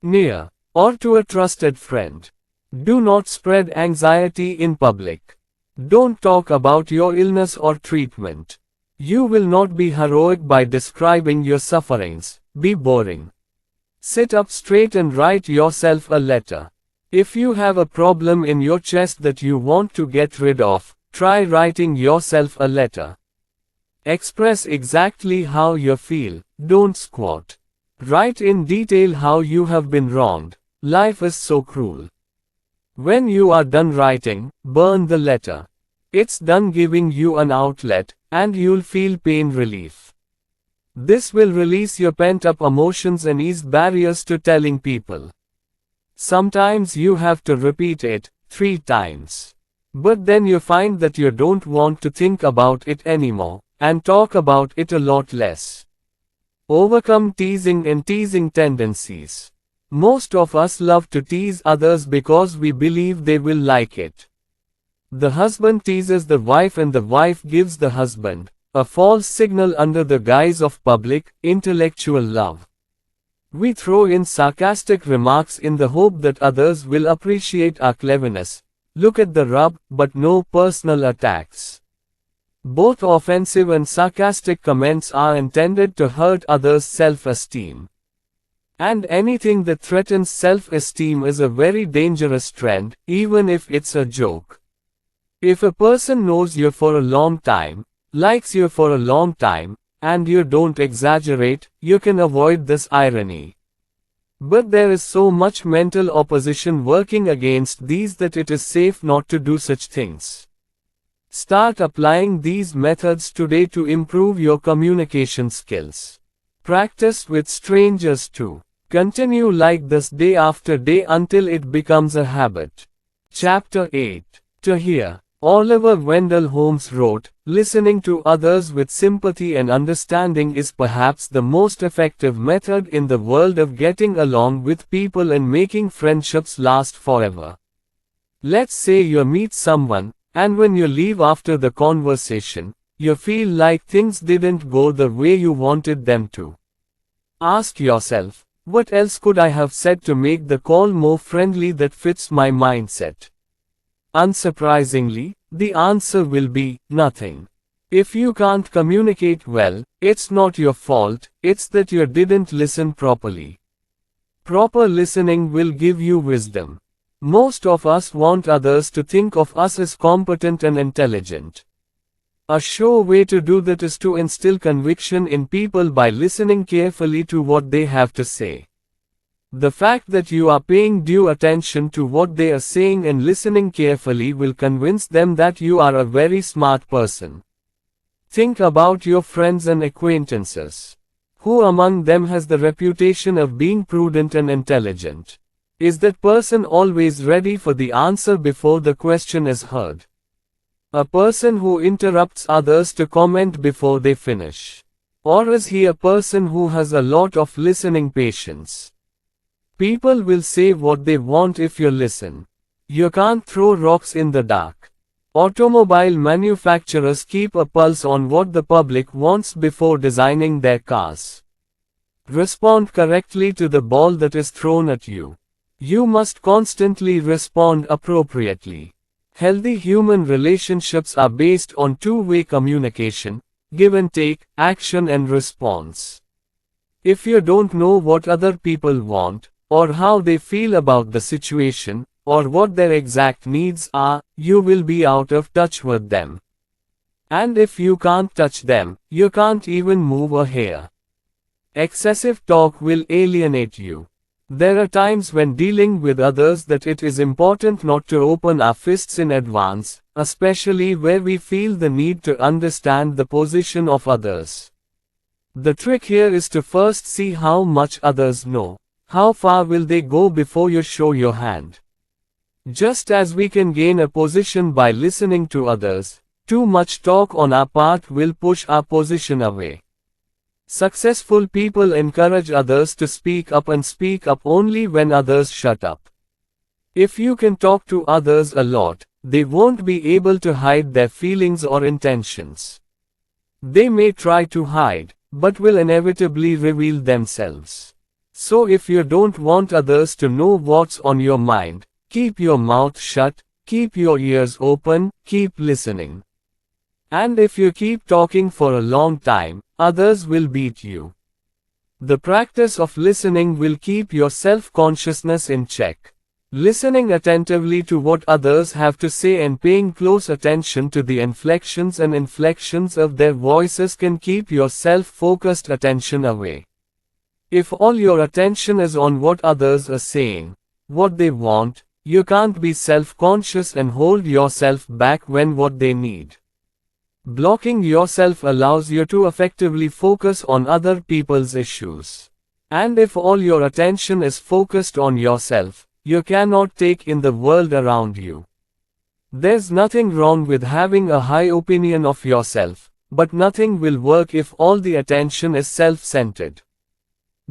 Near, or to a trusted friend. Do not spread anxiety in public. Don't talk about your illness or treatment. You will not be heroic by describing your sufferings. Be boring. Sit up straight and write yourself a letter. If you have a problem in your chest that you want to get rid of, try writing yourself a letter. Express exactly how you feel, don't squat. Write in detail how you have been wronged. Life is so cruel. When you are done writing, burn the letter. It's done giving you an outlet, and you'll feel pain relief. This will release your pent-up emotions and ease barriers to telling people. Sometimes you have to repeat it 3 times. But then you find that you don't want to think about it anymore, and talk about it a lot less. Overcome teasing and teasing tendencies. Most of us love to tease others because we believe they will like it. The husband teases the wife and the wife gives the husband a false signal under the guise of public, intellectual love. We throw in sarcastic remarks in the hope that others will appreciate our cleverness. Look at the rub, but no personal attacks. Both offensive and sarcastic comments are intended to hurt others' self-esteem. And anything that threatens self-esteem is a very dangerous trend, even if it's a joke. If a person knows you for a long time, likes you for a long time, and you don't exaggerate, you can avoid this irony. But there is so much mental opposition working against these that it is safe not to do such things. Start applying these methods today to improve your communication skills. Practice with strangers too. Continue like this day after day until it becomes a habit. Chapter 8. To hear. Oliver Wendell Holmes wrote, "Listening to others with sympathy and understanding is perhaps the most effective method in the world of getting along with people and making friendships last forever." Let's say you meet someone, and when you leave after the conversation, you feel like things didn't go the way you wanted them to. Ask yourself, what else could I have said to make the call more friendly that fits my mindset? Unsurprisingly, the answer will be nothing. If you can't communicate well, it's not your fault, it's that you didn't listen properly. Proper listening will give you wisdom. Most of us want others to think of us as competent and intelligent. A sure way to do that is to instill conviction in people by listening carefully to what they have to say. The fact that you are paying due attention to what they are saying and listening carefully will convince them that you are a very smart person. Think about your friends and acquaintances. Who among them has the reputation of being prudent and intelligent? Is that person always ready for the answer before the question is heard? A person who interrupts others to comment before they finish? Or is he a person who has a lot of listening patience? People will say what they want if you listen. You can't throw rocks in the dark. Automobile manufacturers keep a pulse on what the public wants before designing their cars. Respond correctly to the ball that is thrown at you. You must constantly respond appropriately. Healthy human relationships are based on two-way communication, give and take, action and response. If you don't know what other people want, or how they feel about the situation, or what their exact needs are, you will be out of touch with them. And if you can't touch them, you can't even move a hair. Excessive talk will alienate you. There are times when dealing with others that it is important not to open our fists in advance, especially where we feel the need to understand the position of others. The trick here is to first see how much others know. How far will they go before you show your hand? Just as we can gain a position by listening to others, too much talk on our part will push our position away. Successful people encourage others to speak up and speak up only when others shut up. If you can talk to others a lot, they won't be able to hide their feelings or intentions. They may try to hide, but will inevitably reveal themselves. So if you don't want others to know what's on your mind, keep your mouth shut, keep your ears open, keep listening. And if you keep talking for a long time, others will beat you. The practice of listening will keep your self-consciousness in check. Listening attentively to what others have to say and paying close attention to the inflections and inflections of their voices can keep your self-focused attention away. If all your attention is on what others are saying, what they want, you can't be self-conscious and hold yourself back when what they need. Blocking yourself allows you to effectively focus on other people's issues. And if all your attention is focused on yourself, you cannot take in the world around you. There's nothing wrong with having a high opinion of yourself, but nothing will work if all the attention is self-centered.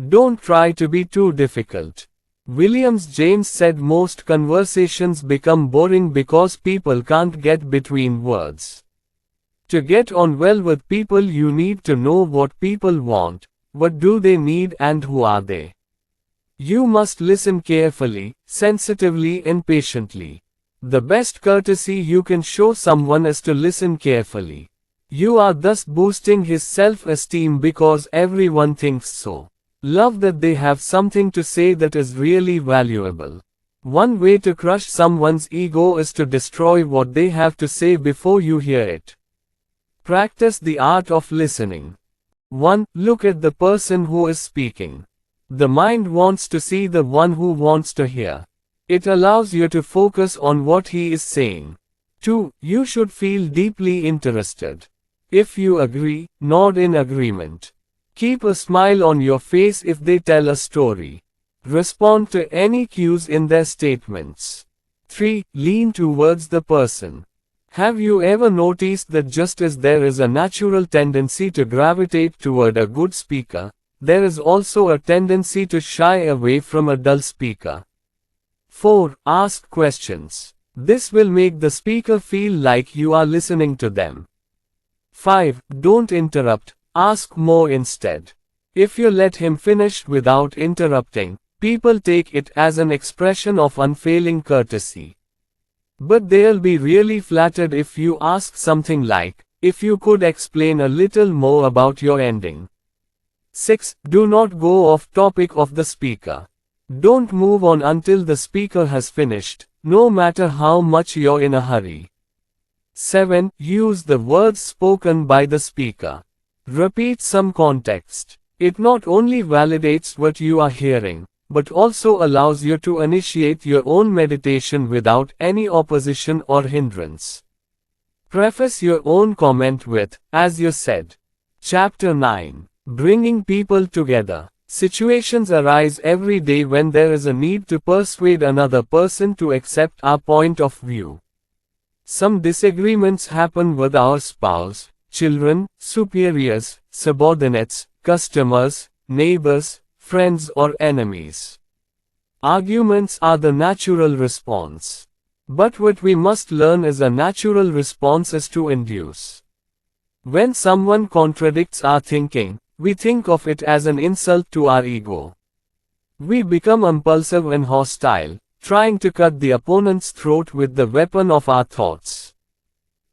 Don't try to be too difficult. Williams James said most conversations become boring because people can't get between words. To get on well with people, you need to know what people want, what do they need, and who are they. You must listen carefully, sensitively, and patiently. The best courtesy you can show someone is to listen carefully. You are thus boosting his self-esteem because everyone thinks so. Love that they have something to say that is really valuable. One way to crush someone's ego is to destroy what they have to say before you hear it. Practice the art of listening. 1. Look at the person who is speaking. The mind wants to see the one who wants to hear. It allows you to focus on what he is saying. 2. You should feel deeply interested. If you agree, nod in agreement. Keep a smile on your face if they tell a story. Respond to any cues in their statements. 3. Lean towards the person. Have you ever noticed that just as there is a natural tendency to gravitate toward a good speaker, there is also a tendency to shy away from a dull speaker? 4. Ask questions. This will make the speaker feel like you are listening to them. 5. Don't interrupt, ask more instead. If you let him finish without interrupting, people take it as an expression of unfailing courtesy. But they'll be really flattered if you ask something like, if you could explain a little more about your ending. 6. Do not go off topic of the speaker. Don't move on until the speaker has finished, no matter how much you're in a hurry. 7. Use the words spoken by the speaker. Repeat some context. It not only validates what you are hearing, but also allows you to initiate your own meditation without any opposition or hindrance. Preface your own comment with, as you said. Chapter 9. Bringing people together. Situations arise every day when there is a need to persuade another person to accept our point of view. Some disagreements happen with our spouse, children, superiors, subordinates, customers, neighbors, friends, or enemies. Arguments are the natural response. But what we must learn is a natural response is to induce. When someone contradicts our thinking, we think of it as an insult to our ego. We become impulsive and hostile, trying to cut the opponent's throat with the weapon of our thoughts.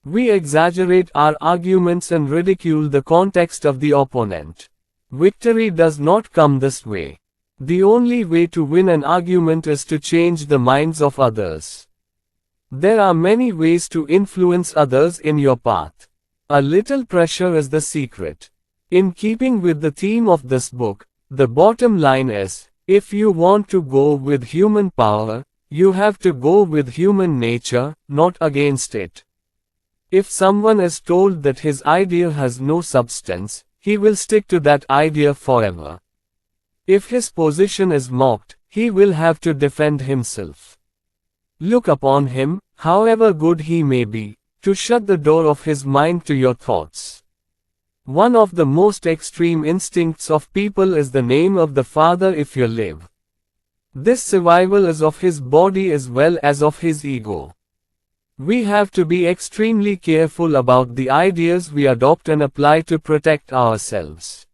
We exaggerate our arguments and ridicule the context of the opponent. Victory does not come this way. The only way to win an argument is to change the minds of others. There are many ways to influence others in your path. A little pressure is the secret. In keeping with the theme of this book, the bottom line is, if you want to go with human power, you have to go with human nature, not against it. If someone is told that his idea has no substance, he will stick to that idea forever. If his position is mocked, he will have to defend himself. Look upon him, however good he may be, to shut the door of his mind to your thoughts. One of the most extreme instincts of people is the name of the father if you live. This survival is of his body as well as of his ego. We have to be extremely careful about the ideas we adopt and apply to protect ourselves.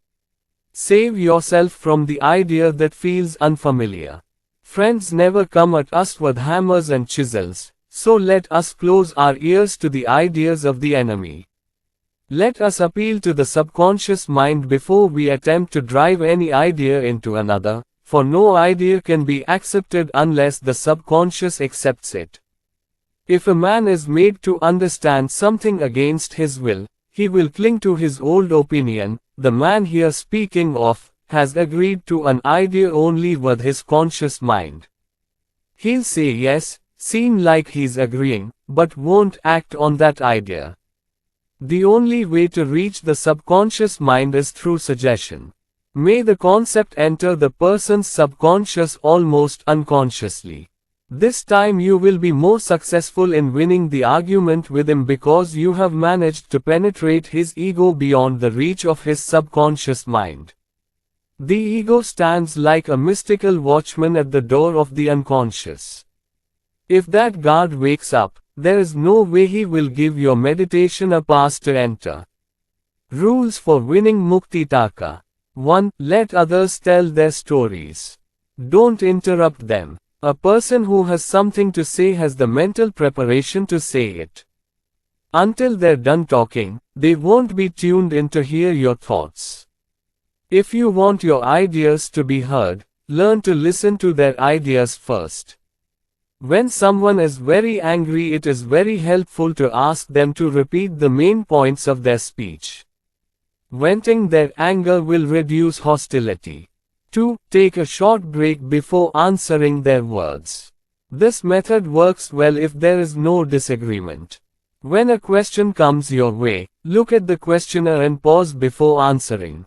Save yourself from the idea that feels unfamiliar. Friends never come at us with hammers and chisels, so let us close our ears to the ideas of the enemy. Let us appeal to the subconscious mind before we attempt to drive any idea into another, for no idea can be accepted unless the subconscious accepts it. If a man is made to understand something against his will, he will cling to his old opinion. The man here speaking of has agreed to an idea only with his conscious mind. He'll say yes, seem like he's agreeing, but won't act on that idea. The only way to reach the subconscious mind is through suggestion. May the concept enter the person's subconscious almost unconsciously. This time you will be more successful in winning the argument with him because you have managed to penetrate his ego beyond the reach of his subconscious mind. The ego stands like a mystical watchman at the door of the unconscious. If that guard wakes up, there is no way he will give your meditation a pass to enter. Rules for winning Muktitaka. 1. Let others tell their stories. Don't interrupt them. A person who has something to say has the mental preparation to say it. Until they're done talking, they won't be tuned in to hear your thoughts. If you want your ideas to be heard, learn to listen to their ideas first. When someone is very angry, it is very helpful to ask them to repeat the main points of their speech. Venting their anger will reduce hostility. 2. Take a short break before answering their words. This method works well if there is no disagreement. When a question comes your way, look at the questioner and pause before answering.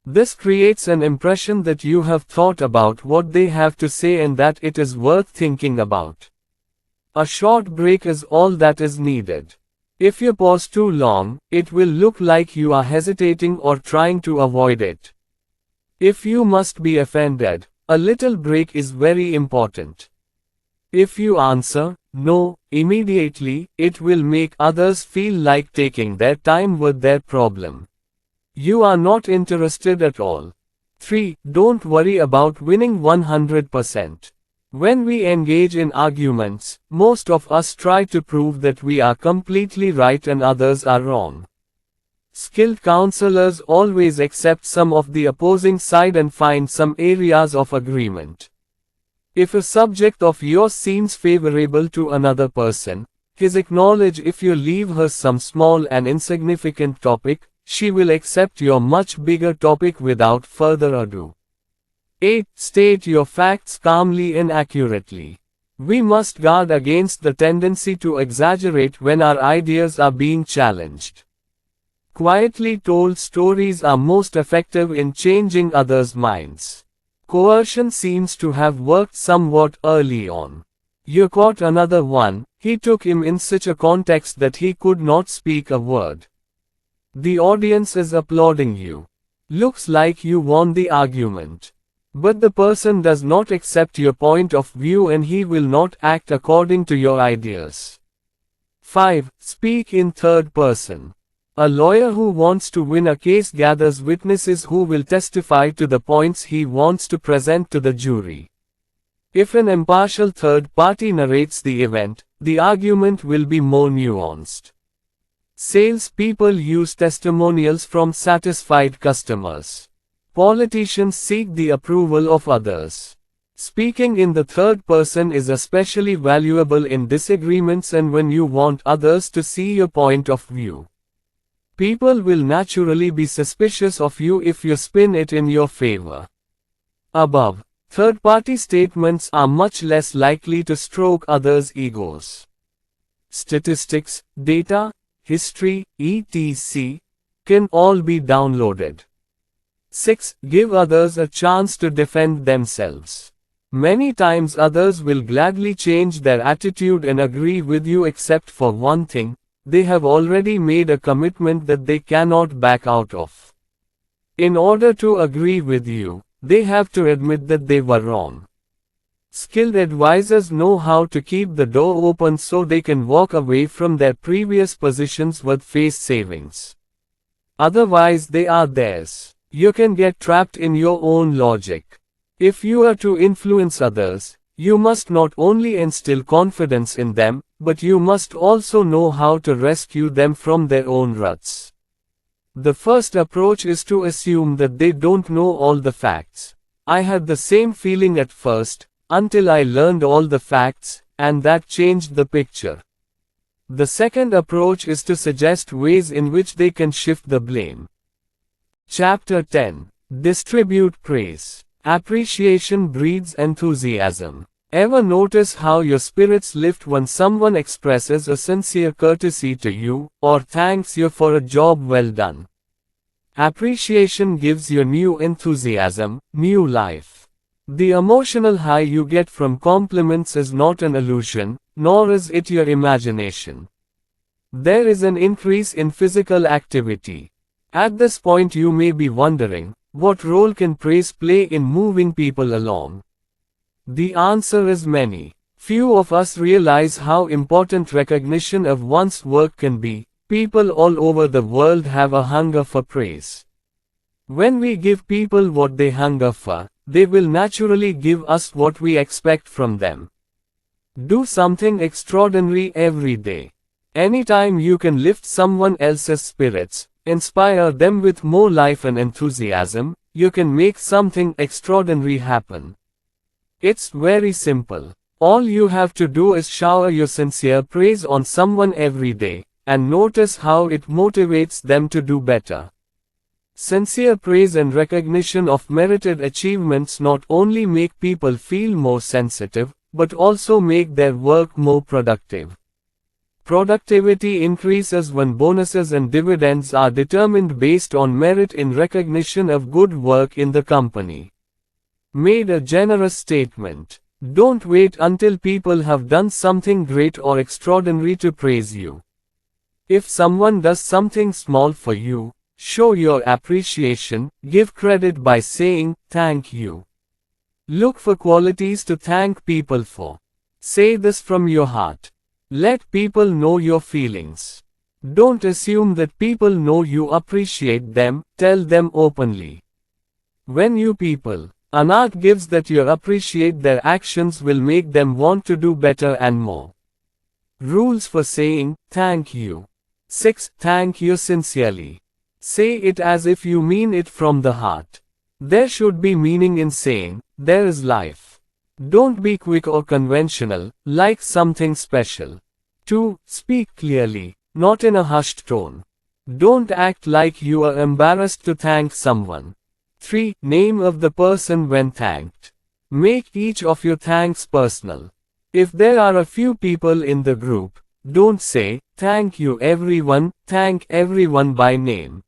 This creates an impression that you have thought about what they have to say and that it is worth thinking about. A short break is all that is needed. If you pause too long, it will look like you are hesitating or trying to avoid it. If you must be offended, a little break is very important. If you answer no immediately, it will make others feel like taking their time with their problem. You are not interested at all. 3. Don't worry about winning 100%. When we engage in arguments, most of us try to prove that we are completely right and others are wrong. Skilled counselors always accept some of the opposing side and find some areas of agreement. If a subject of yours seems favorable to another person, please acknowledge if you leave her some small and insignificant topic, she will accept your much bigger topic without further ado. 8. State your facts calmly and accurately. We must guard against the tendency to exaggerate when our ideas are being challenged. Quietly told stories are most effective in changing others' minds. Coercion seems to have worked somewhat early on. You caught another one, he took him in such a context that he could not speak a word. The audience is applauding you. Looks like you won the argument. But the person does not accept your point of view and he will not act according to your ideas. 5. Speak in third person. A lawyer who wants to win a case gathers witnesses who will testify to the points he wants to present to the jury. If an impartial third party narrates the event, the argument will be more nuanced. Salespeople use testimonials from satisfied customers. Politicians seek the approval of others. Speaking in the third person is especially valuable in disagreements and when you want others to see your point of view. People will naturally be suspicious of you if you spin it in your favor. Above, third-party statements are much less likely to stroke others' egos. Statistics, data, history, etc. can all be downloaded. 6. Give others a chance to defend themselves. Many times others will gladly change their attitude and agree with you except for one thing. They have already made a commitment that they cannot back out of. In order to agree with you, they have to admit that they were wrong. Skilled advisors know how to keep the door open so they can walk away from their previous positions with face savings. Otherwise they are theirs. You can get trapped in your own logic. If you are to influence others, you must not only instill confidence in them, but you must also know how to rescue them from their own ruts. The first approach is to assume that they don't know all the facts. I had the same feeling at first, until I learned all the facts, and that changed the picture. The second approach is to suggest ways in which they can shift the blame. Chapter 10. Distribute praise. Appreciation breeds enthusiasm. Ever notice how your spirits lift when someone expresses a sincere courtesy to you, or thanks you for a job well done? Appreciation gives you new enthusiasm, new life. The emotional high you get from compliments is not an illusion, nor is it your imagination. There is an increase in physical activity. At this point you may be wondering, What role can praise play in moving people along? The answer is many. Few of us realize how important recognition of one's work can be. People all over the world have a hunger for praise. When we give people what they hunger for, they will naturally give us what we expect from them. Do something extraordinary every day. Anytime you can lift someone else's spirits, inspire them with more life and enthusiasm, you can make something extraordinary happen. It's very simple. All you have to do is shower your sincere praise on someone every day, and notice how it motivates them to do better. Sincere praise and recognition of merited achievements not only make people feel more sensitive, but also make their work more productive. Productivity increases when bonuses and dividends are determined based on merit in recognition of good work in the company. Made a generous statement. Don't wait until people have done something great or extraordinary to praise you. If someone does something small for you, show your appreciation, give credit by saying, "Thank you." Look for qualities to thank people for. Say this from your heart. Let people know your feelings. Don't assume that people know you appreciate them, tell them openly. When you people, Anat gives that you appreciate their actions will make them want to do better and more. Rules for saying, thank you. 6. Thank you sincerely. Say it as if you mean it from the heart. There should be meaning in saying, there is life. Don't be quick or conventional, like something special. 2. Speak clearly, not in a hushed tone. Don't act like you are embarrassed to thank someone. 3. Name of the person when thanked. Make each of your thanks personal. If there are a few people in the group, don't say, thank you everyone, thank everyone by name.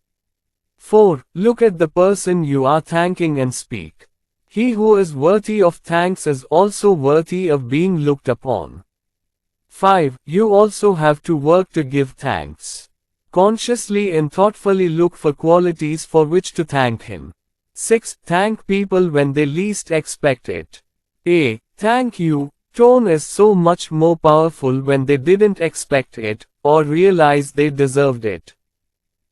4. Look at the person you are thanking and speak. He who is worthy of thanks is also worthy of being looked upon. 5. You also have to work to give thanks. Consciously and thoughtfully look for qualities for which to thank him. 6. Thank people when they least expect it. A thank you tone is so much more powerful when they didn't expect it, or realize they deserved it.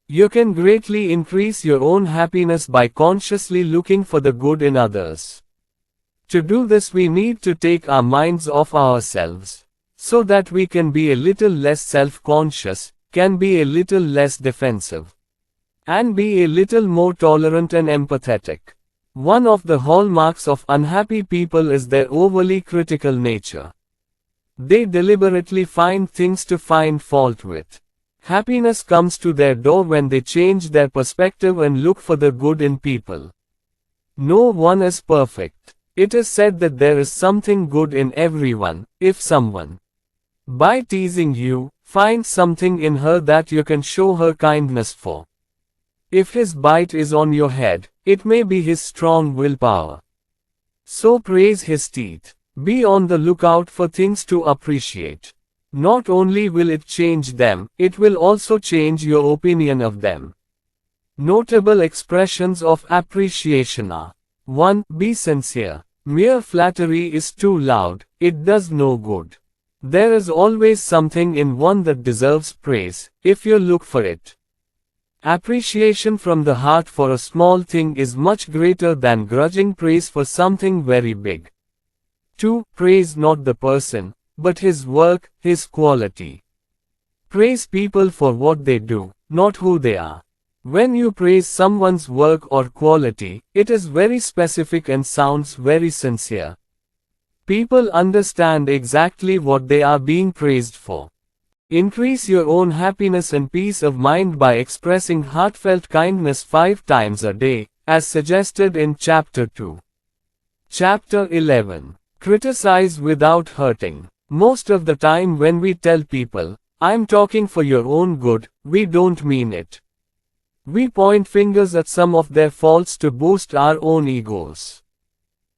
You can greatly increase your own happiness by consciously looking for the good in others. To do this, we need to take our minds off ourselves, so that we can be a little less self-conscious, can be a little less defensive, and be a little more tolerant and empathetic. One of the hallmarks of unhappy people is their overly critical nature. They deliberately find things to find fault with. Happiness comes to their door when they change their perspective and look for the good in people. No one is perfect. It is said that there is something good in everyone. If someone, by teasing you, finds something in her that you can show her kindness for. If his bite is on your head, it may be his strong willpower. So praise his teeth. Be on the lookout for things to appreciate. Not only will it change them, it will also change your opinion of them. Notable expressions of appreciation are: 1. Be sincere. Mere flattery is too loud, it does no good. There is always something in one that deserves praise, if you look for it. Appreciation from the heart for a small thing is much greater than grudging praise for something very big. 2. Praise not the person, but his work, his quality. Praise people for what they do, not who they are. When you praise someone's work or quality, it is very specific and sounds very sincere. People understand exactly what they are being praised for. Increase your own happiness and peace of mind by expressing heartfelt kindness 5 times a day, as suggested in Chapter 2. Chapter 11. Criticize without hurting. Most of the time when we tell people, "I'm talking for your own good," we don't mean it. We point fingers at some of their faults to boost our own egos.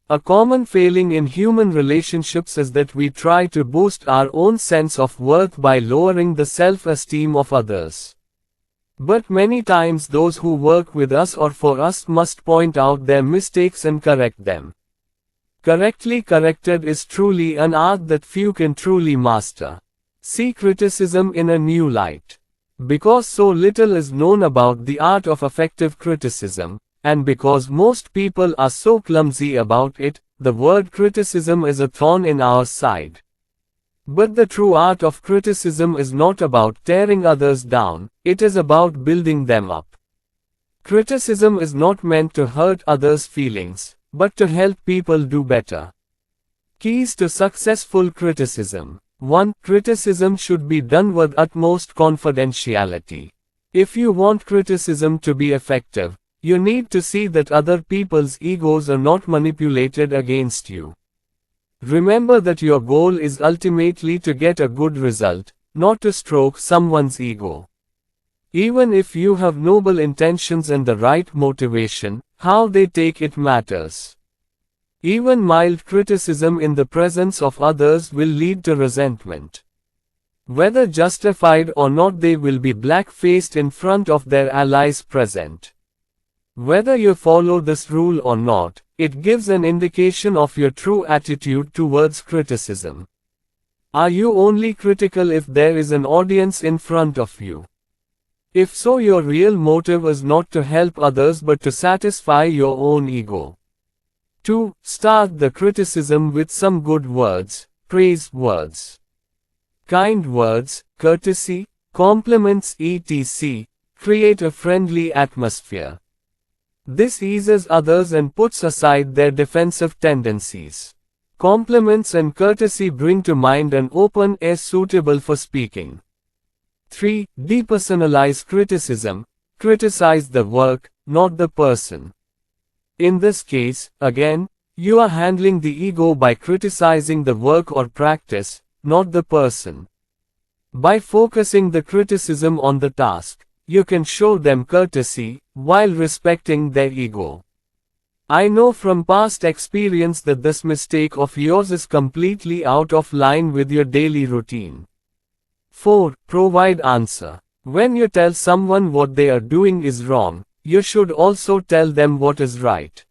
A common failing in human relationships is that we try to boost our own sense of worth by lowering the self-esteem of others. But many times those who work with us or for us must point out their mistakes and correct them. Correctly corrected is truly an art that few can truly master. See criticism in a new light. Because so little is known about the art of effective criticism, and because most people are so clumsy about it, the word criticism is a thorn in our side. But the true art of criticism is not about tearing others down, it is about building them up. Criticism is not meant to hurt others' feelings, but to help people do better. Keys to successful criticism. 1. Criticism should be done with utmost confidentiality. If you want criticism to be effective, you need to see that other people's egos are not manipulated against you. Remember that your goal is ultimately to get a good result, not to stroke someone's ego. Even if you have noble intentions and the right motivation, how they take it matters. Even mild criticism in the presence of others will lead to resentment. Whether justified or not, they will be black-faced in front of their allies present. Whether you follow this rule or not, it gives an indication of your true attitude towards criticism. Are you only critical if there is an audience in front of you? If so, your real motive is not to help others but to satisfy your own ego. 2. Start the criticism with some good words, praise words. Kind words, courtesy, compliments etc. create a friendly atmosphere. This eases others and puts aside their defensive tendencies. Compliments and courtesy bring to mind an open air suitable for speaking. 3. Depersonalize criticism. Criticize the work, not the person. In this case, again, you are handling the ego by criticizing the work or practice, not the person. By focusing the criticism on the task, you can show them courtesy, while respecting their ego. I know from past experience that this mistake of yours is completely out of line with your daily routine. 4. Provide answer. When you tell someone what they are doing is wrong, you should also tell them what is right.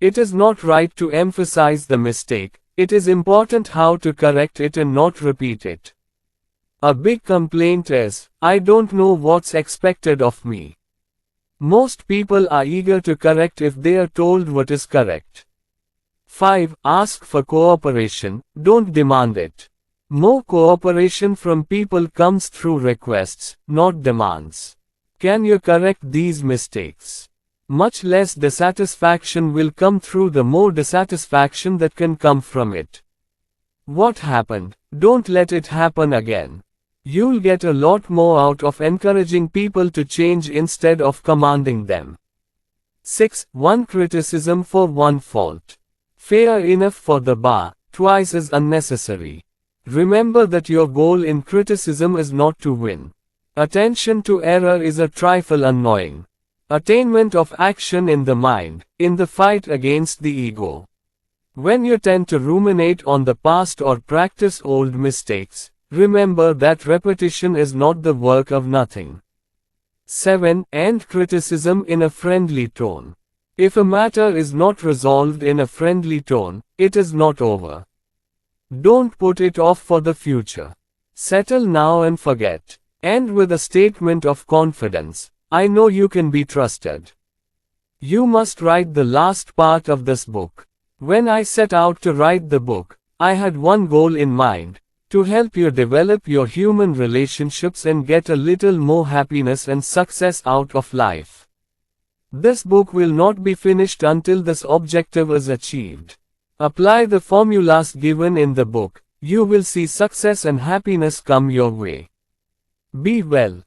It is not right to emphasize the mistake, it is important how to correct it and not repeat it. A big complaint is, I don't know what's expected of me. Most people are eager to correct if they are told what is correct. 5. Ask for cooperation, don't demand it. More cooperation from people comes through requests, not demands. Can you correct these mistakes? Much less dissatisfaction will come through the more dissatisfaction that can come from it. What happened? Don't let it happen again. You'll get a lot more out of encouraging people to change instead of commanding them. 6. One criticism for one fault. Fair enough for the bar, twice as unnecessary. Remember that your goal in criticism is not to win. Attention to error is a trifle annoying. Attainment of action in the mind, in the fight against the ego. When you tend to ruminate on the past or practice old mistakes, remember that repetition is not the work of nothing. 7. End criticism in a friendly tone. If a matter is not resolved in a friendly tone, it is not over. Don't put it off for the future. Settle now and forget. End with a statement of confidence. I know you can be trusted. You must write the last part of this book. When I set out to write the book, I had one goal in mind, to help you develop your human relationships and get a little more happiness and success out of life. This book will not be finished until this objective is achieved. Apply the formulas given in the book, you will see success and happiness come your way. Be well.